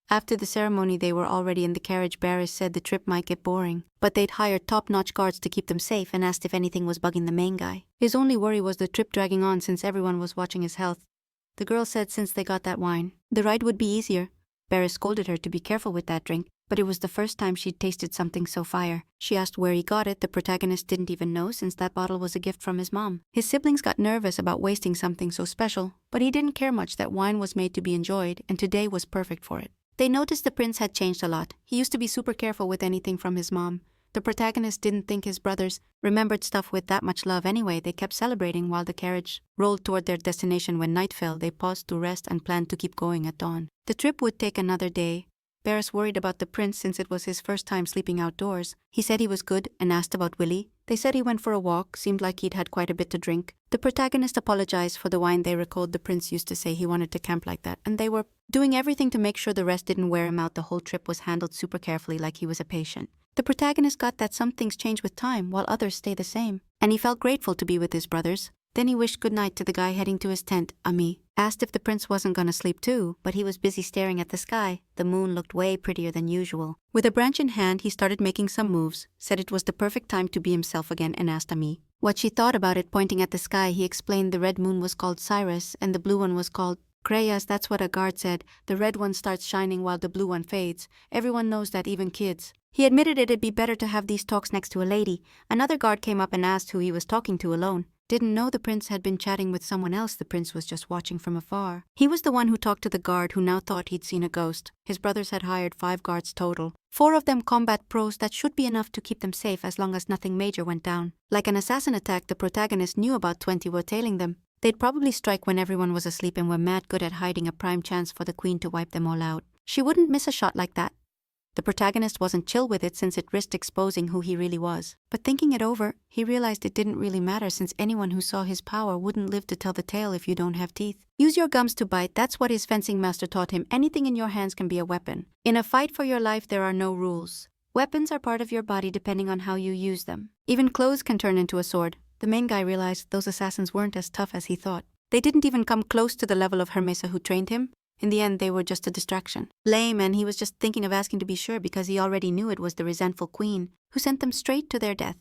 After the ceremony, they were already in the carriage. Barris said the trip might get boring, but they'd hired top-notch guards to keep them safe and asked if anything was bugging the main guy. His only worry was the trip dragging on since everyone was watching his health. The girl said since they got that wine, the ride would be easier. Barris scolded her to be careful with that drink, but it was the first time she'd tasted something so fire. She asked where he got it. The protagonist didn't even know since that bottle was a gift from his mom. His siblings got nervous about wasting something so special, but he didn't care much that wine was made to be enjoyed and today was perfect for it. They noticed the prince had changed a lot. He used to be super careful with anything from his mom. The protagonist didn't think his brothers remembered stuff with that much love anyway. They kept celebrating while the carriage rolled toward their destination. When night fell, they paused to rest and planned to keep going at dawn. The trip would take another day. Barris worried about the prince since it was his first time sleeping outdoors. He said he was good and asked about Willie. They said he went for a walk, seemed like he'd had quite a bit to drink. The protagonist apologized for the wine. They recalled the prince used to say he wanted to camp like that, and they were doing everything to make sure the rest didn't wear him out. The whole trip was handled super carefully like he was a patient. The protagonist got that some things change with time while others stay the same, and he felt grateful to be with his brothers. Then he wished goodnight to the guy heading to his tent. Ami asked if the prince wasn't gonna sleep too, but he was busy staring at the sky. The moon looked way prettier than usual. With a branch in hand, he started making some moves, said it was the perfect time to be himself again, and asked Ami what she thought about it. Pointing at the sky, he explained the red moon was called Cyrus and the blue one was called Creyas. That's what a guard said. The red one starts shining while the blue one fades. Everyone knows that, even kids. He admitted it'd be better to have these talks next to a lady. Another guard came up and asked who he was talking to alone. Didn't know the prince had been chatting with someone else. The prince was just watching from afar. He was the one who talked to the guard, who now thought he'd seen a ghost. His brothers had hired 5 guards total. 4 of them combat pros. That should be enough to keep them safe as long as nothing major went down. Like an assassin attack, the protagonist knew about 20 were tailing them. They'd probably strike when everyone was asleep and were mad good at hiding, a prime chance for the queen to wipe them all out. She wouldn't miss a shot like that. The protagonist wasn't chill with it since it risked exposing who he really was. But thinking it over, he realized it didn't really matter since anyone who saw his power wouldn't live to tell the tale if you don't have teeth. Use your gums to bite. That's what his fencing master taught him. Anything in your hands can be a weapon. In a fight for your life, there are no rules. Weapons are part of your body depending on how you use them. Even clothes can turn into a sword. The main guy realized those assassins weren't as tough as he thought. They didn't even come close to the level of Hermesa, who trained him. In the end, they were just a distraction. Lame, and he was just thinking of asking to be sure because he already knew it was the resentful queen who sent them straight to their death.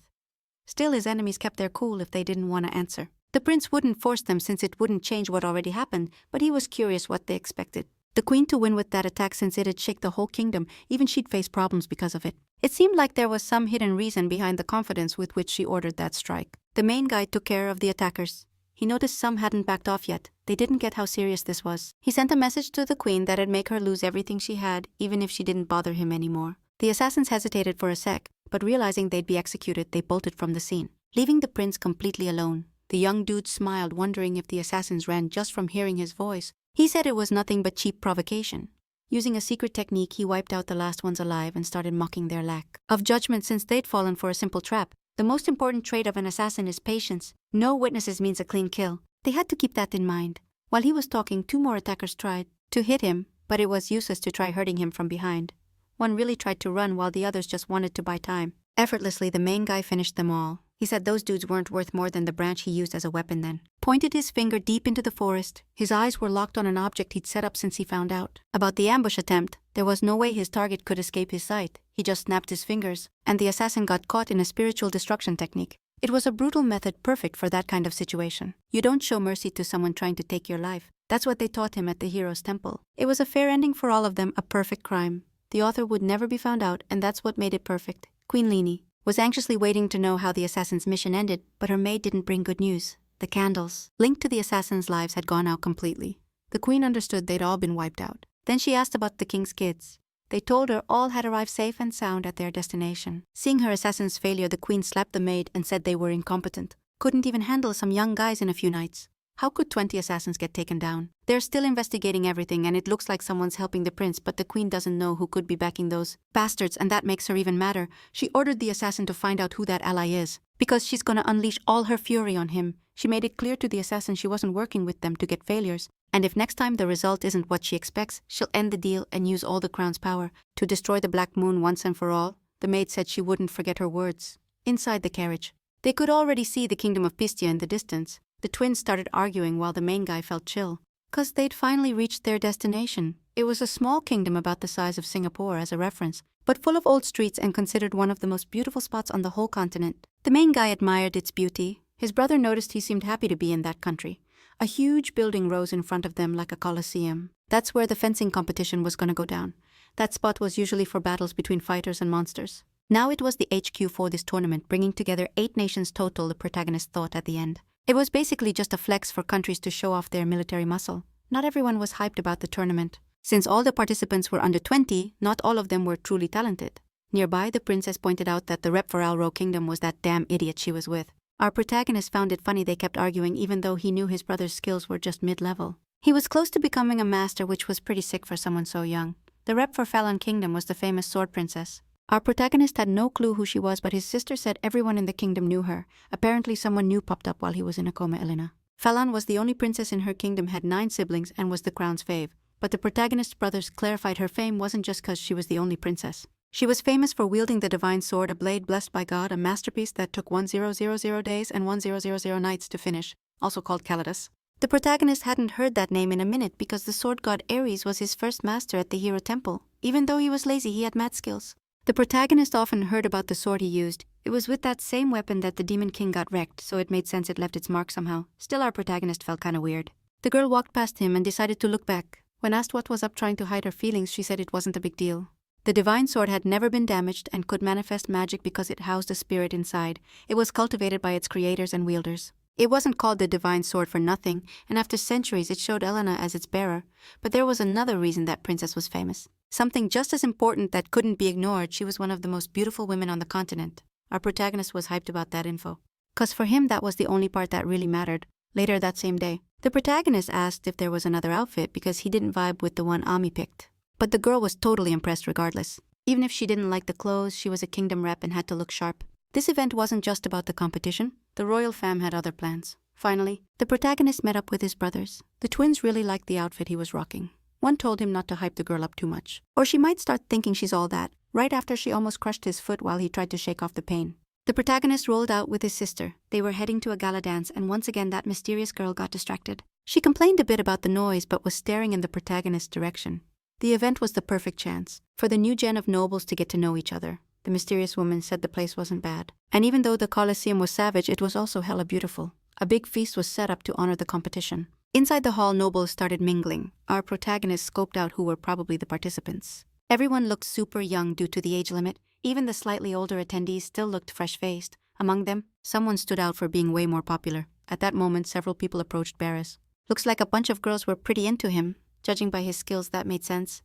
Still, his enemies kept their cool if they didn't want to answer. The prince wouldn't force them since it wouldn't change what already happened, but he was curious what they expected. The queen to win with that attack since it'd shake the whole kingdom, even she'd face problems because of it. It seemed like there was some hidden reason behind the confidence with which she ordered that strike. The main guy took care of the attackers. He noticed some hadn't backed off yet. They didn't get how serious this was. He sent a message to the queen that'd make her lose everything she had, even if she didn't bother him anymore. The assassins hesitated for a sec, but realizing they'd be executed, they bolted from the scene, leaving the prince completely alone. The young dude smiled, wondering if the assassins ran just from hearing his voice. He said it was nothing but cheap provocation. Using a secret technique, he wiped out the last ones alive and started mocking their lack of judgment since they'd fallen for a simple trap. The most important trait of an assassin is patience. No witnesses means a clean kill. They had to keep that in mind. While he was talking, 2 more attackers tried to hit him, but it was useless to try hurting him from behind. One really tried to run while the others just wanted to buy time. Effortlessly, the main guy finished them all. He said those dudes weren't worth more than the branch he used as a weapon then. Pointed his finger deep into the forest. His eyes were locked on an object he'd set up since he found out about the ambush attempt. There was no way his target could escape his sight. He just snapped his fingers, and the assassin got caught in a spiritual destruction technique. It was a brutal method perfect for that kind of situation. You don't show mercy to someone trying to take your life. That's what they taught him at the hero's temple. It was a fair ending for all of them, a perfect crime. The author would never be found out, and that's what made it perfect. Queen Lini was anxiously waiting to know how the assassin's mission ended, but her maid didn't bring good news. The candles linked to the assassins' lives had gone out completely. The queen understood they'd all been wiped out. Then she asked about the king's kids. They told her all had arrived safe and sound at their destination. Seeing her assassin's failure, the queen slapped the maid and said they were incompetent. Couldn't even handle some young guys in a few nights. How could 20 assassins get taken down? They're still investigating everything, and it looks like someone's helping the prince, but the queen doesn't know who could be backing those bastards, and that makes her even madder. She ordered the assassin to find out who that ally is, because she's gonna unleash all her fury on him. She made it clear to the assassin she wasn't working with them to get failures, and if next time the result isn't what she expects, she'll end the deal and use all the crown's power to destroy the Black Moon once and for all. The maid said she wouldn't forget her words. Inside the carriage, they could already see the kingdom of Pistia in the distance. The twins started arguing while the main guy felt chill, 'cause they'd finally reached their destination. It was a small kingdom about the size of Singapore as a reference, but full of old streets and considered one of the most beautiful spots on the whole continent. The main guy admired its beauty. His brother noticed he seemed happy to be in that country. A huge building rose in front of them like a coliseum. That's where the fencing competition was gonna go down. That spot was usually for battles between fighters and monsters. Now it was the HQ for this tournament, bringing together 8 nations total, the protagonist thought at the end. It was basically just a flex for countries to show off their military muscle. Not everyone was hyped about the tournament. Since all the participants were under 20, not all of them were truly talented. Nearby, the princess pointed out that the rep for Alro Kingdom was that damn idiot she was with. Our protagonist found it funny they kept arguing even though he knew his brother's skills were just mid-level. He was close to becoming a master, which was pretty sick for someone so young. The rep for Falun Kingdom was the famous sword princess. Our protagonist had no clue who she was, but his sister said everyone in the kingdom knew her. Apparently someone new popped up while he was in a coma, Elena. Falun was the only princess in her kingdom, had 9 siblings, and was the crown's fave. But the protagonist's brothers clarified her fame wasn't just because she was the only princess. She was famous for wielding the divine sword, a blade blessed by God, a masterpiece that took 1000 days and 1000 nights to finish, also called Calidus. The protagonist hadn't heard that name in a minute because the sword god Ares was his first master at the hero temple. Even though he was lazy, he had mad skills. The protagonist often heard about the sword he used. It was with that same weapon that the Demon King got wrecked, so it made sense it left its mark somehow. Still, our protagonist felt kinda weird. The girl walked past him and decided to look back. When asked what was up trying to hide her feelings, she said it wasn't a big deal. The divine sword had never been damaged and could manifest magic because it housed a spirit inside. It was cultivated by its creators and wielders. It wasn't called the divine sword for nothing, and after centuries it showed Elena as its bearer. But there was another reason that princess was famous. Something just as important that couldn't be ignored: she was one of the most beautiful women on the continent. Our protagonist was hyped about that info, 'cause for him that was the only part that really mattered. Later that same day, the protagonist asked if there was another outfit because he didn't vibe with the one Ami picked. But the girl was totally impressed regardless. Even if she didn't like the clothes, she was a kingdom rep and had to look sharp. This event wasn't just about the competition. The royal fam had other plans. Finally, the protagonist met up with his brothers. The twins really liked the outfit he was rocking. One told him not to hype the girl up too much, or she might start thinking she's all that, right after she almost crushed his foot while he tried to shake off the pain. The protagonist rolled out with his sister. They were heading to a gala dance, and once again that mysterious girl got distracted. She complained a bit about the noise but was staring in the protagonist's direction. The event was the perfect chance for the new gen of nobles to get to know each other. The mysterious woman said the place wasn't bad, and even though the Colosseum was savage, it was also hella beautiful. A big feast was set up to honor the competition. Inside the hall, nobles started mingling. Our protagonist scoped out who were probably the participants. Everyone looked super young due to the age limit. Even the slightly older attendees still looked fresh-faced. Among them, someone stood out for being way more popular. At that moment, several people approached Barris. Looks like a bunch of girls were pretty into him. Judging by his skills, that made sense.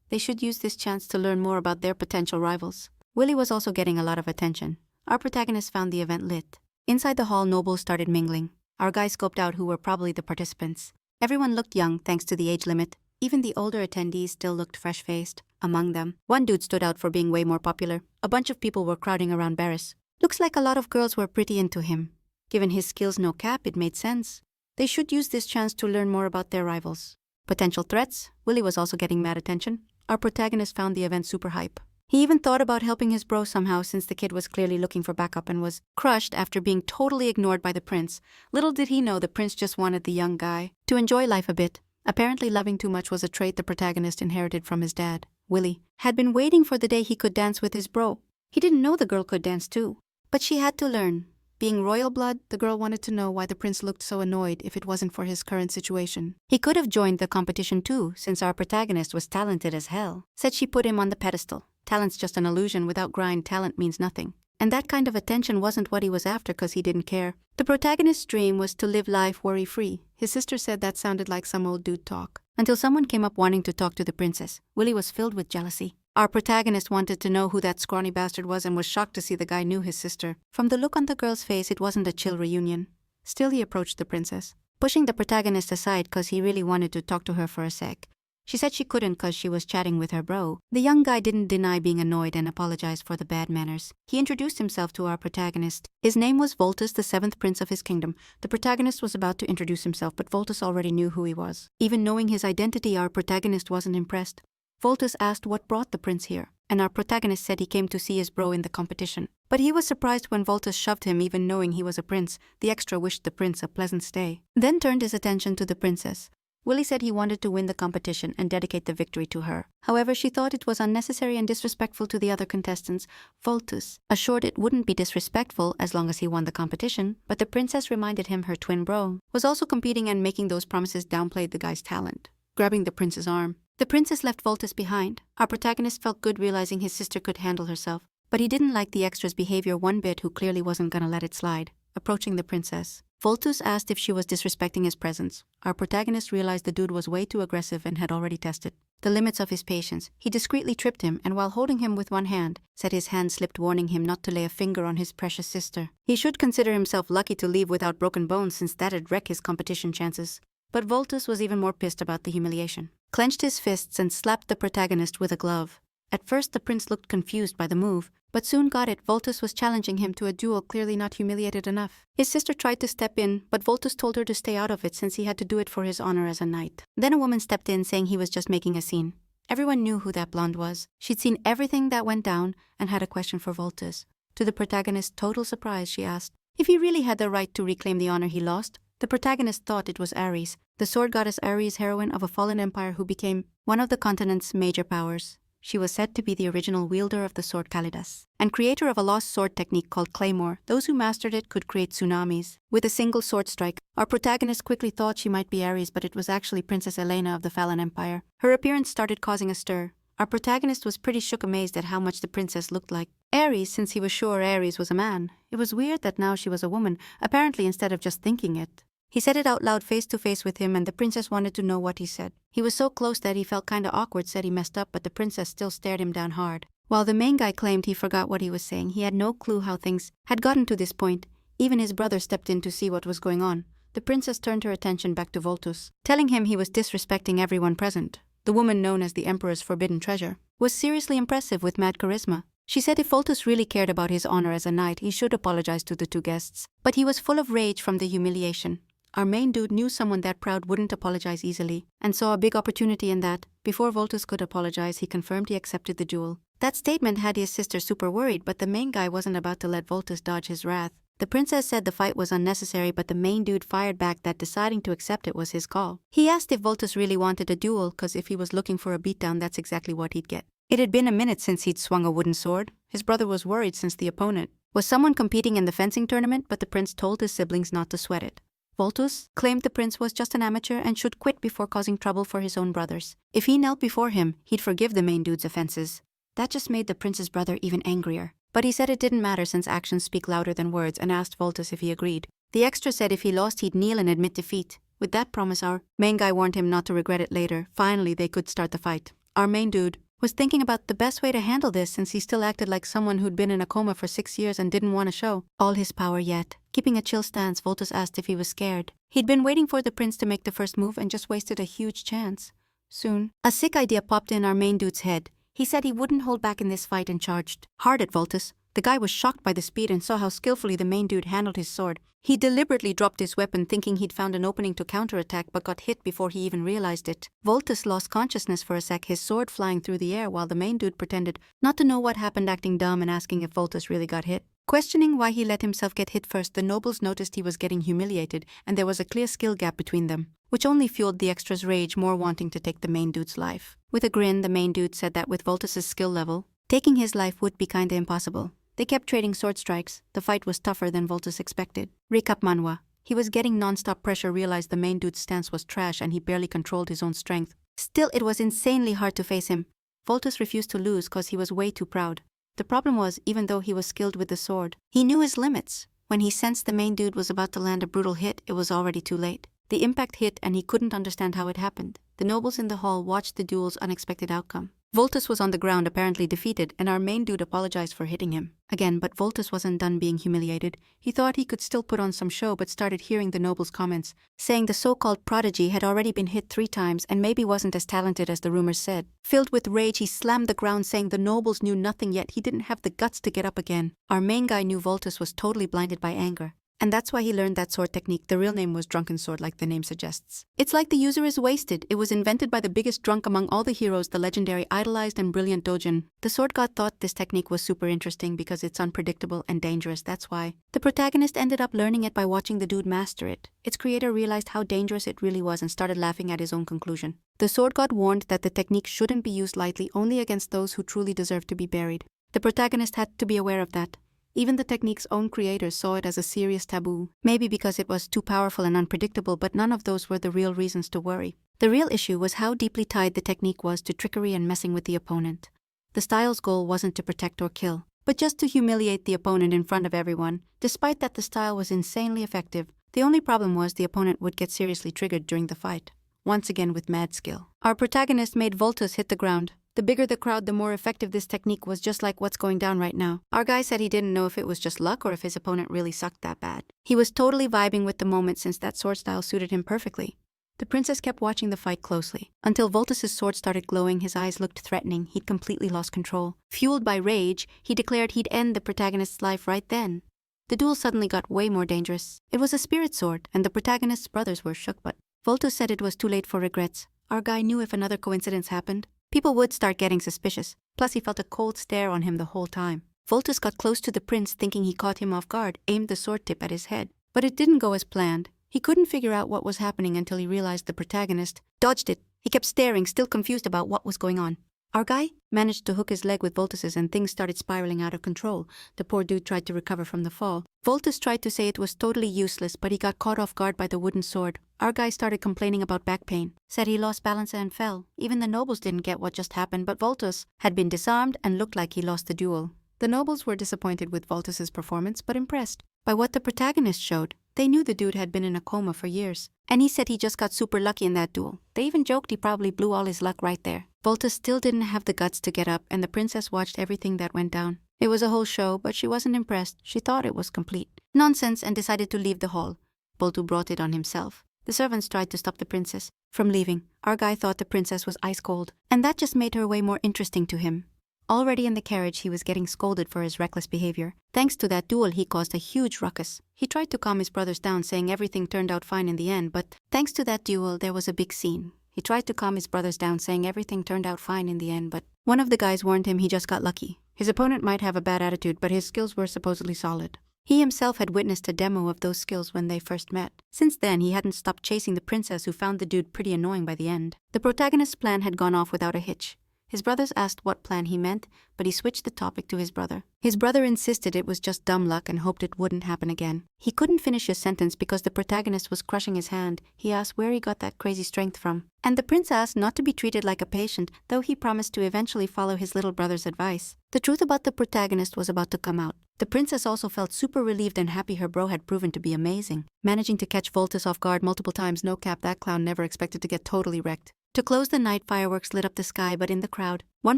They should use this chance to learn more about their potential rivals. Willie was also getting a lot of attention. Our protagonist found the event lit. Inside the hall, nobles started mingling. Our guy scoped out who were probably the participants. Everyone looked young thanks to the age limit. Even the older attendees still looked fresh-faced. Among them, one dude stood out for being way more popular. A bunch of people were crowding around Barris. Looks like a lot of girls were pretty into him. Given his skills no cap, it made sense. They should use this chance to learn more about their rivals. Potential threats? Willie was also getting mad attention. Our protagonist found the event super hype. He even thought about helping his bro somehow since the kid was clearly looking for backup and was crushed after being totally ignored by the prince. Little did he know the prince just wanted the young guy to enjoy life a bit. Apparently loving too much was a trait the protagonist inherited from his dad. Willie had been waiting for the day he could dance with his bro. He didn't know the girl could dance too, but she had to learn. Being royal blood, the girl wanted to know why the prince looked so annoyed if it wasn't for his current situation. He could have joined the competition too, since our protagonist was talented as hell. Said she put him on the pedestal. Talent's just an illusion. Without grind, talent means nothing. And that kind of attention wasn't what he was after because he didn't care. The protagonist's dream was to live life worry-free. His sister said that sounded like some old dude talk. Until someone came up wanting to talk to the princess. Willie was filled with jealousy. Our protagonist wanted to know who that scrawny bastard was and was shocked to see the guy knew his sister. From the look on the girl's face, it wasn't a chill reunion. Still, he approached the princess, pushing the protagonist aside cause he really wanted to talk to her for a sec. She said she couldn't cause she was chatting with her bro. The young guy didn't deny being annoyed and apologized for the bad manners. He introduced himself to our protagonist. His name was Voltus, the 7th prince of his kingdom. The protagonist was about to introduce himself, but Voltus already knew who he was. Even knowing his identity, our protagonist wasn't impressed. Voltus asked what brought the prince here, and our protagonist said he came to see his bro in the competition. But he was surprised when Voltus shoved him even knowing he was a prince. The extra wished the prince a pleasant stay, then turned his attention to the princess. Willie said he wanted to win the competition and dedicate the victory to her. However, she thought it was unnecessary and disrespectful to the other contestants. Voltus assured it wouldn't be disrespectful as long as he won the competition, but the princess reminded him her twin bro was also competing and making those promises downplayed the guy's talent. Grabbing the prince's arm, the princess left Voltus behind. Our protagonist felt good realizing his sister could handle herself, but he didn't like the extra's behavior one bit who clearly wasn't gonna let it slide. Approaching the princess, Voltus asked if she was disrespecting his presence. Our protagonist realized the dude was way too aggressive and had already tested the limits of his patience. He discreetly tripped him and while holding him with one hand, said his hand slipped warning him not to lay a finger on his precious sister. He should consider himself lucky to leave without broken bones since that'd wreck his competition chances. But Voltus was even more pissed about the humiliation. Clenched his fists and slapped the protagonist with a glove. At first the prince looked confused by the move, but soon got it. Voltus was challenging him to a duel, clearly not humiliated enough. His sister tried to step in, but Voltus told her to stay out of it since he had to do it for his honor as a knight. Then a woman stepped in saying he was just making a scene. Everyone knew who that blonde was. She'd seen everything that went down and had a question for Voltus. To the protagonist's total surprise, she asked if he really had the right to reclaim the honor he lost. The protagonist thought it was Ares, the sword goddess Ares, heroine of a fallen empire who became one of the continent's major powers. She was said to be the original wielder of the sword Kalidas, and creator of a lost sword technique called Claymore. Those who mastered it could create tsunamis with a single sword strike. Our protagonist quickly thought she might be Ares, but it was actually Princess Elena of the Fallen Empire. Her appearance started causing a stir. Our protagonist was pretty shook, amazed at how much the princess looked like Ares, since he was sure Ares was a man. It was weird that now she was a woman, apparently instead of just thinking it. He said it out loud face to face with him, and the princess wanted to know what he said. He was so close that he felt kinda awkward, said he messed up, but the princess still stared him down hard. While the main guy claimed he forgot what he was saying, he had no clue how things had gotten to this point. Even his brother stepped in to see what was going on. The princess turned her attention back to Voltus, telling him he was disrespecting everyone present. The woman known as the Emperor's Forbidden Treasure was seriously impressive with mad charisma. She said if Voltus really cared about his honor as a knight, he should apologize to the two guests. But he was full of rage from the humiliation. Our main dude knew someone that proud wouldn't apologize easily, and saw a big opportunity in that. Before Voltus could apologize, he confirmed he accepted the duel. That statement had his sister super worried, but the main guy wasn't about to let Voltus dodge his wrath. The princess said the fight was unnecessary, but the main dude fired back that deciding to accept it was his call. He asked if Voltus really wanted a duel, cause if he was looking for a beatdown, that's exactly what he'd get. It had been a minute since he'd swung a wooden sword. His brother was worried since the opponent was someone competing in the fencing tournament, but the prince told his siblings not to sweat it. Voltus claimed the prince was just an amateur and should quit before causing trouble for his own brothers. If he knelt before him, he'd forgive the main dude's offenses. That just made the prince's brother even angrier. But he said it didn't matter since actions speak louder than words, and asked Voltus if he agreed. The extra said if he lost, he'd kneel and admit defeat. With that promise, our main guy warned him not to regret it later. Finally, they could start the fight. Our main dude was thinking about the best way to handle this since he still acted like someone who'd been in a coma for 6 years and didn't want to show all his power yet. Keeping a chill stance, Voltus asked if he was scared. He'd been waiting for the prince to make the first move and just wasted a huge chance. Soon, a sick idea popped in our main dude's head. He said he wouldn't hold back in this fight and charged hard at Voltus. The guy was shocked by the speed and saw how skillfully the main dude handled his sword. He deliberately dropped his weapon thinking he'd found an opening to counterattack but got hit before he even realized it. Voltus lost consciousness for a sec, his sword flying through the air while the main dude pretended not to know what happened, acting dumb and asking if Voltus really got hit. Questioning why he let himself get hit first, the nobles noticed he was getting humiliated and there was a clear skill gap between them, which only fueled the extras' rage, more wanting to take the main dude's life. With a grin, the main dude said that with Voltus's skill level, taking his life would be kinda impossible. They kept trading sword strikes. The fight was tougher than Voltus expected. Recap Manhwa. He was getting non-stop pressure, realized the main dude's stance was trash and he barely controlled his own strength. Still, it was insanely hard to face him. Voltus refused to lose cause he was way too proud. The problem was, even though he was skilled with the sword, he knew his limits. When he sensed the main dude was about to land a brutal hit, it was already too late. The impact hit and he couldn't understand how it happened. The nobles in the hall watched the duel's unexpected outcome. Voltus was on the ground, apparently defeated, and our main dude apologized for hitting him. Again, but Voltus wasn't done being humiliated. He thought he could still put on some show but started hearing the nobles' comments, saying the so-called prodigy had already been hit 3 times and maybe wasn't as talented as the rumors said. Filled with rage, he slammed the ground saying the nobles knew nothing yet he didn't have the guts to get up again. Our main guy knew Voltus was totally blinded by anger. And that's why he learned that sword technique. The real name was Drunken Sword, like the name suggests. It's like the user is wasted. It was invented by the biggest drunk among all the heroes, the legendary, idolized, and brilliant Dojin. The sword god thought this technique was super interesting because it's unpredictable and dangerous, that's why. The protagonist ended up learning it by watching the dude master it. Its creator realized how dangerous it really was and started laughing at his own conclusion. The sword god warned that the technique shouldn't be used lightly, only against those who truly deserve to be buried. The protagonist had to be aware of that. Even the technique's own creators saw it as a serious taboo, maybe because it was too powerful and unpredictable, but none of those were the real reasons to worry. The real issue was how deeply tied the technique was to trickery and messing with the opponent. The style's goal wasn't to protect or kill, but just to humiliate the opponent in front of everyone. Despite that, the style was insanely effective. The only problem was the opponent would get seriously triggered during the fight, once again with mad skill. Our protagonist made Voltus hit the ground. The bigger the crowd, the more effective this technique was, just like what's going down right now. Our guy said he didn't know if it was just luck or if his opponent really sucked that bad. He was totally vibing with the moment since that sword style suited him perfectly. The princess kept watching the fight closely. Until Voltus's sword started glowing, his eyes looked threatening. He'd completely lost control. Fueled by rage, he declared he'd end the protagonist's life right then. The duel suddenly got way more dangerous. It was a spirit sword, and the protagonist's brothers were shook, but Voltus said it was too late for regrets. Our guy knew if another coincidence happened, people would start getting suspicious. Plus, he felt a cold stare on him the whole time. Voltus got close to the prince, thinking he caught him off guard, aimed the sword tip at his head. But it didn't go as planned. He couldn't figure out what was happening until he realized the protagonist dodged it. He kept staring, still confused about what was going on. Our guy managed to hook his leg with Voltus's and things started spiraling out of control. The poor dude tried to recover from the fall. Voltus tried to say it was totally useless, but he got caught off guard by the wooden sword. Our guy started complaining about back pain, said he lost balance and fell. Even the nobles didn't get what just happened, but Voltus had been disarmed and looked like he lost the duel. The nobles were disappointed with Voltus's performance, but impressed by what the protagonist showed. They knew the dude had been in a coma for years, and he said he just got super lucky in that duel. They even joked he probably blew all his luck right there. Voltus still didn't have the guts to get up, and the princess watched everything that went down. It was a whole show, but she wasn't impressed. She thought it was complete nonsense and decided to leave the hall. Voltu brought it on himself. The servants tried to stop the princess from leaving. Our guy thought the princess was ice cold, and that just made her way more interesting to him. Already in the carriage, he was getting scolded for his reckless behavior. Thanks to that duel, he caused a huge ruckus. He tried to calm his brothers down, saying everything turned out fine in the end, but thanks to that duel, there was a big scene. He tried to calm his brothers down, saying everything turned out fine in the end, but one of the guys warned him he just got lucky. His opponent might have a bad attitude, but his skills were supposedly solid. He himself had witnessed a demo of those skills when they first met. Since then, he hadn't stopped chasing the princess, who found the dude pretty annoying by the end. The protagonist's plan had gone off without a hitch. His brothers asked what plan he meant, but he switched the topic to his brother. His brother insisted it was just dumb luck and hoped it wouldn't happen again. He couldn't finish his sentence because the protagonist was crushing his hand. He asked where he got that crazy strength from. And the prince asked not to be treated like a patient, though he promised to eventually follow his little brother's advice. The truth about the protagonist was about to come out. The princess also felt super relieved and happy her bro had proven to be amazing. Managing to catch Voltus off guard multiple times, no cap, that clown never expected to get totally wrecked. To close the night, fireworks lit up the sky, but in the crowd, one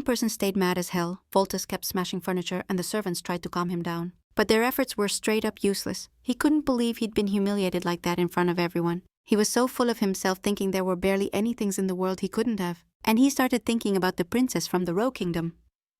person stayed mad as hell. Voltus kept smashing furniture, and the servants tried to calm him down. But their efforts were straight up useless. He couldn't believe he'd been humiliated like that in front of everyone. He was so full of himself, thinking there were barely any things in the world he couldn't have. And he started thinking about the princess from the Row Kingdom.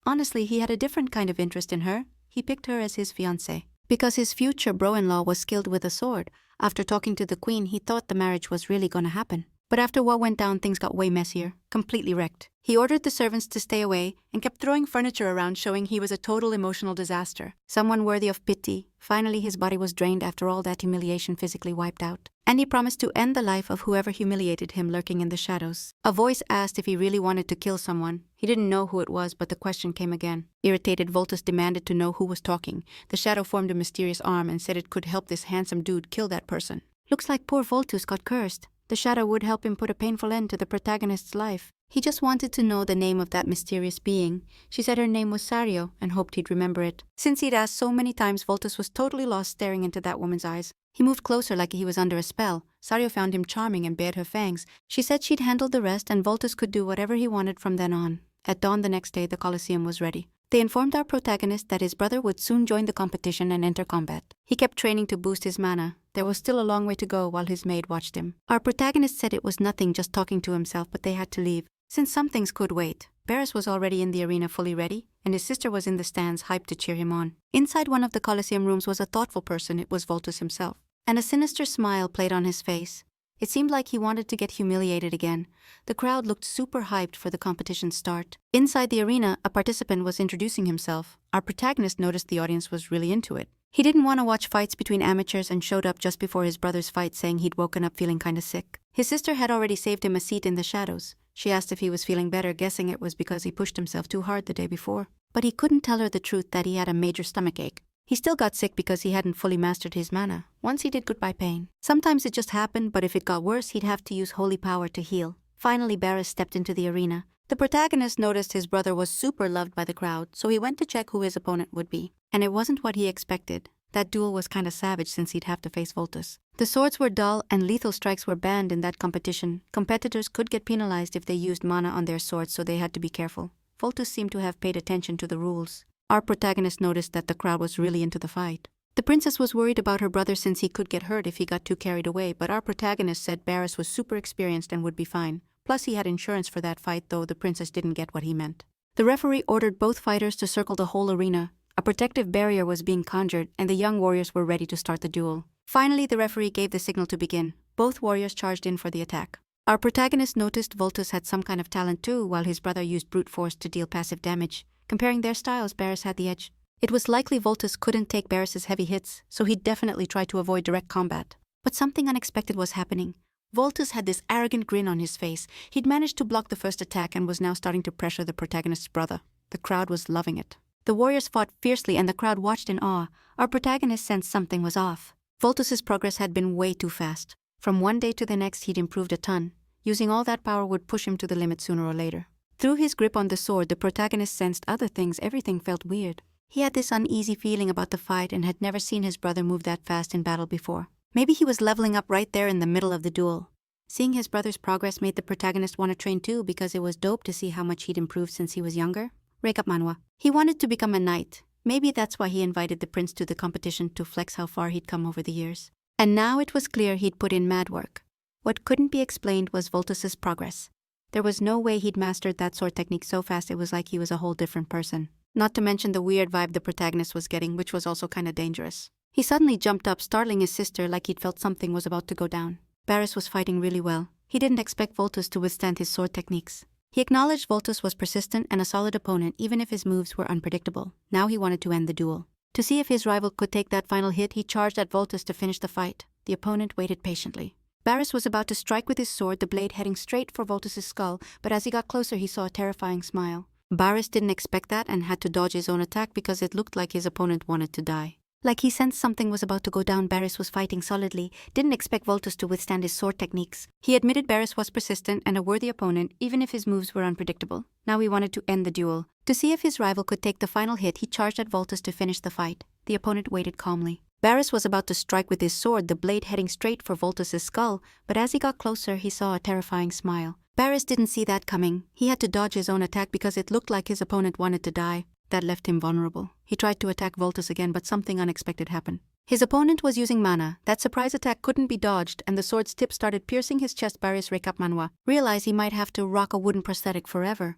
Honestly, he had a different kind of interest in her. he picked her as his fiancée. Because his future bro-in-law was skilled with a sword, after talking to the queen, he thought the marriage was really gonna happen. But after what went down, things got way messier, completely wrecked. He ordered the servants to stay away and kept throwing furniture around, showing he was a total emotional disaster. Someone worthy of pity. Finally, his body was drained after all that humiliation, physically wiped out. And he promised to end the life of whoever humiliated him lurking in the shadows. A voice asked if he really wanted to kill someone. He didn't know who it was, but the question came again. Irritated, Voltus demanded to know who was talking. The shadow formed a mysterious arm and said it could help this handsome dude kill that person. Looks like poor Voltus got cursed. The shadow would help him put a painful end to the protagonist's life. He just wanted to know the name of that mysterious being. She said her name was Sario and hoped he'd remember it. Since he'd asked so many times, Voltus was totally lost staring into that woman's eyes. He moved closer like he was under a spell. Sario found him charming and bared her fangs. She said she'd handle the rest and Voltus could do whatever he wanted from then on. At dawn the next day, the Colosseum was ready. They informed our protagonist that his brother would soon join the competition and enter combat. He kept training to boost his mana. There was still a long way to go while his maid watched him. Our protagonist said it was nothing, just talking to himself, but they had to leave. Since some things could wait, Barris was already in the arena fully ready, and his sister was in the stands hyped to cheer him on. Inside one of the Colosseum rooms was a thoughtful person. It was Voltus himself. And a sinister smile played on his face. It seemed like he wanted to get humiliated again. The crowd looked super hyped for the competition's start. Inside the arena, a participant was introducing himself. Our protagonist noticed the audience was really into it. He didn't want to watch fights between amateurs and showed up just before his brother's fight, saying he'd woken up feeling kinda sick. His sister had already saved him a seat in the shadows. She asked if he was feeling better, guessing it was because he pushed himself too hard the day before. But he couldn't tell her the truth that he had a major stomachache. He still got sick because he hadn't fully mastered his mana. Once he did goodbye pain. Sometimes it just happened, but if it got worse, he'd have to use holy power to heal. Finally, Barris stepped into the arena. The protagonist noticed his brother was super loved by the crowd, so he went to check who his opponent would be. And it wasn't what he expected. That duel was kinda savage since he'd have to face Voltus. The swords were dull and lethal strikes were banned in that competition. Competitors could get penalized if they used mana on their swords, so they had to be careful. Voltus seemed to have paid attention to the rules. Our protagonist noticed that the crowd was really into the fight. The princess was worried about her brother since he could get hurt if he got too carried away, but our protagonist said Barris was super experienced and would be fine. Plus he had insurance for that fight, though the princess didn't get what he meant. The referee ordered both fighters to circle the whole arena. A protective barrier was being conjured, and the young warriors were ready to start the duel. Finally, the referee gave the signal to begin. Both warriors charged in for the attack. Our protagonist noticed Voltus had some kind of talent too, while his brother used brute force to deal passive damage. Comparing their styles, Barris had the edge. It was likely Voltus couldn't take Barris's heavy hits, so he'd definitely try to avoid direct combat. But something unexpected was happening. Voltus had this arrogant grin on his face. He'd managed to block the first attack and was now starting to pressure the protagonist's brother. The crowd was loving it. The warriors fought fiercely and the crowd watched in awe. Our protagonist sensed something was off. Voltus's progress had been way too fast. From one day to the next, he'd improved a ton. Using all that power would push him to the limit sooner or later. Through his grip on the sword, the protagonist sensed other things. Everything felt weird. He had this uneasy feeling about the fight and had never seen his brother move that fast in battle before. Maybe he was leveling up right there in the middle of the duel. Seeing his brother's progress made the protagonist want to train too, because it was dope to see how much he'd improved since he was younger. Manhwa. He wanted to become a knight. Maybe that's why he invited the prince to the competition, to flex how far he'd come over the years. And now it was clear he'd put in mad work. What couldn't be explained was Voltus's progress. There was no way he'd mastered that sword technique so fast it was like he was a whole different person. Not to mention the weird vibe the protagonist was getting, which was also kinda dangerous. He suddenly jumped up, startling his sister like he'd felt something was about to go down. Barris was fighting really well. He didn't expect Voltus to withstand his sword techniques. He acknowledged Voltus was persistent and a solid opponent even if his moves were unpredictable. Now he wanted to end the duel. To see if his rival could take that final hit, he charged at Voltus to finish the fight. The opponent waited patiently. Barris was about to strike with his sword, the blade heading straight for Voltus's skull, but as he got closer he saw a terrifying smile. Barris didn't expect that and had to dodge his own attack because it looked like his opponent wanted to die. Like he sensed something was about to go down. Barris was fighting solidly, didn't expect Voltus to withstand his sword techniques. He admitted Barris was persistent and a worthy opponent even if his moves were unpredictable. Now he wanted to end the duel. To see if his rival could take the final hit, he charged at Voltus to finish the fight. The opponent waited calmly. Barris was about to strike with his sword, the blade heading straight for Voltus's skull, but as he got closer he saw a terrifying smile. Barris didn't see that coming. He had to dodge his own attack because it looked like his opponent wanted to die. That left him vulnerable. He tried to attack Voltus again, but something unexpected happened. His opponent was using mana. That surprise attack couldn't be dodged, and the sword's tip started piercing his chest. Barris Recap1 realized he might have to rock a wooden prosthetic forever.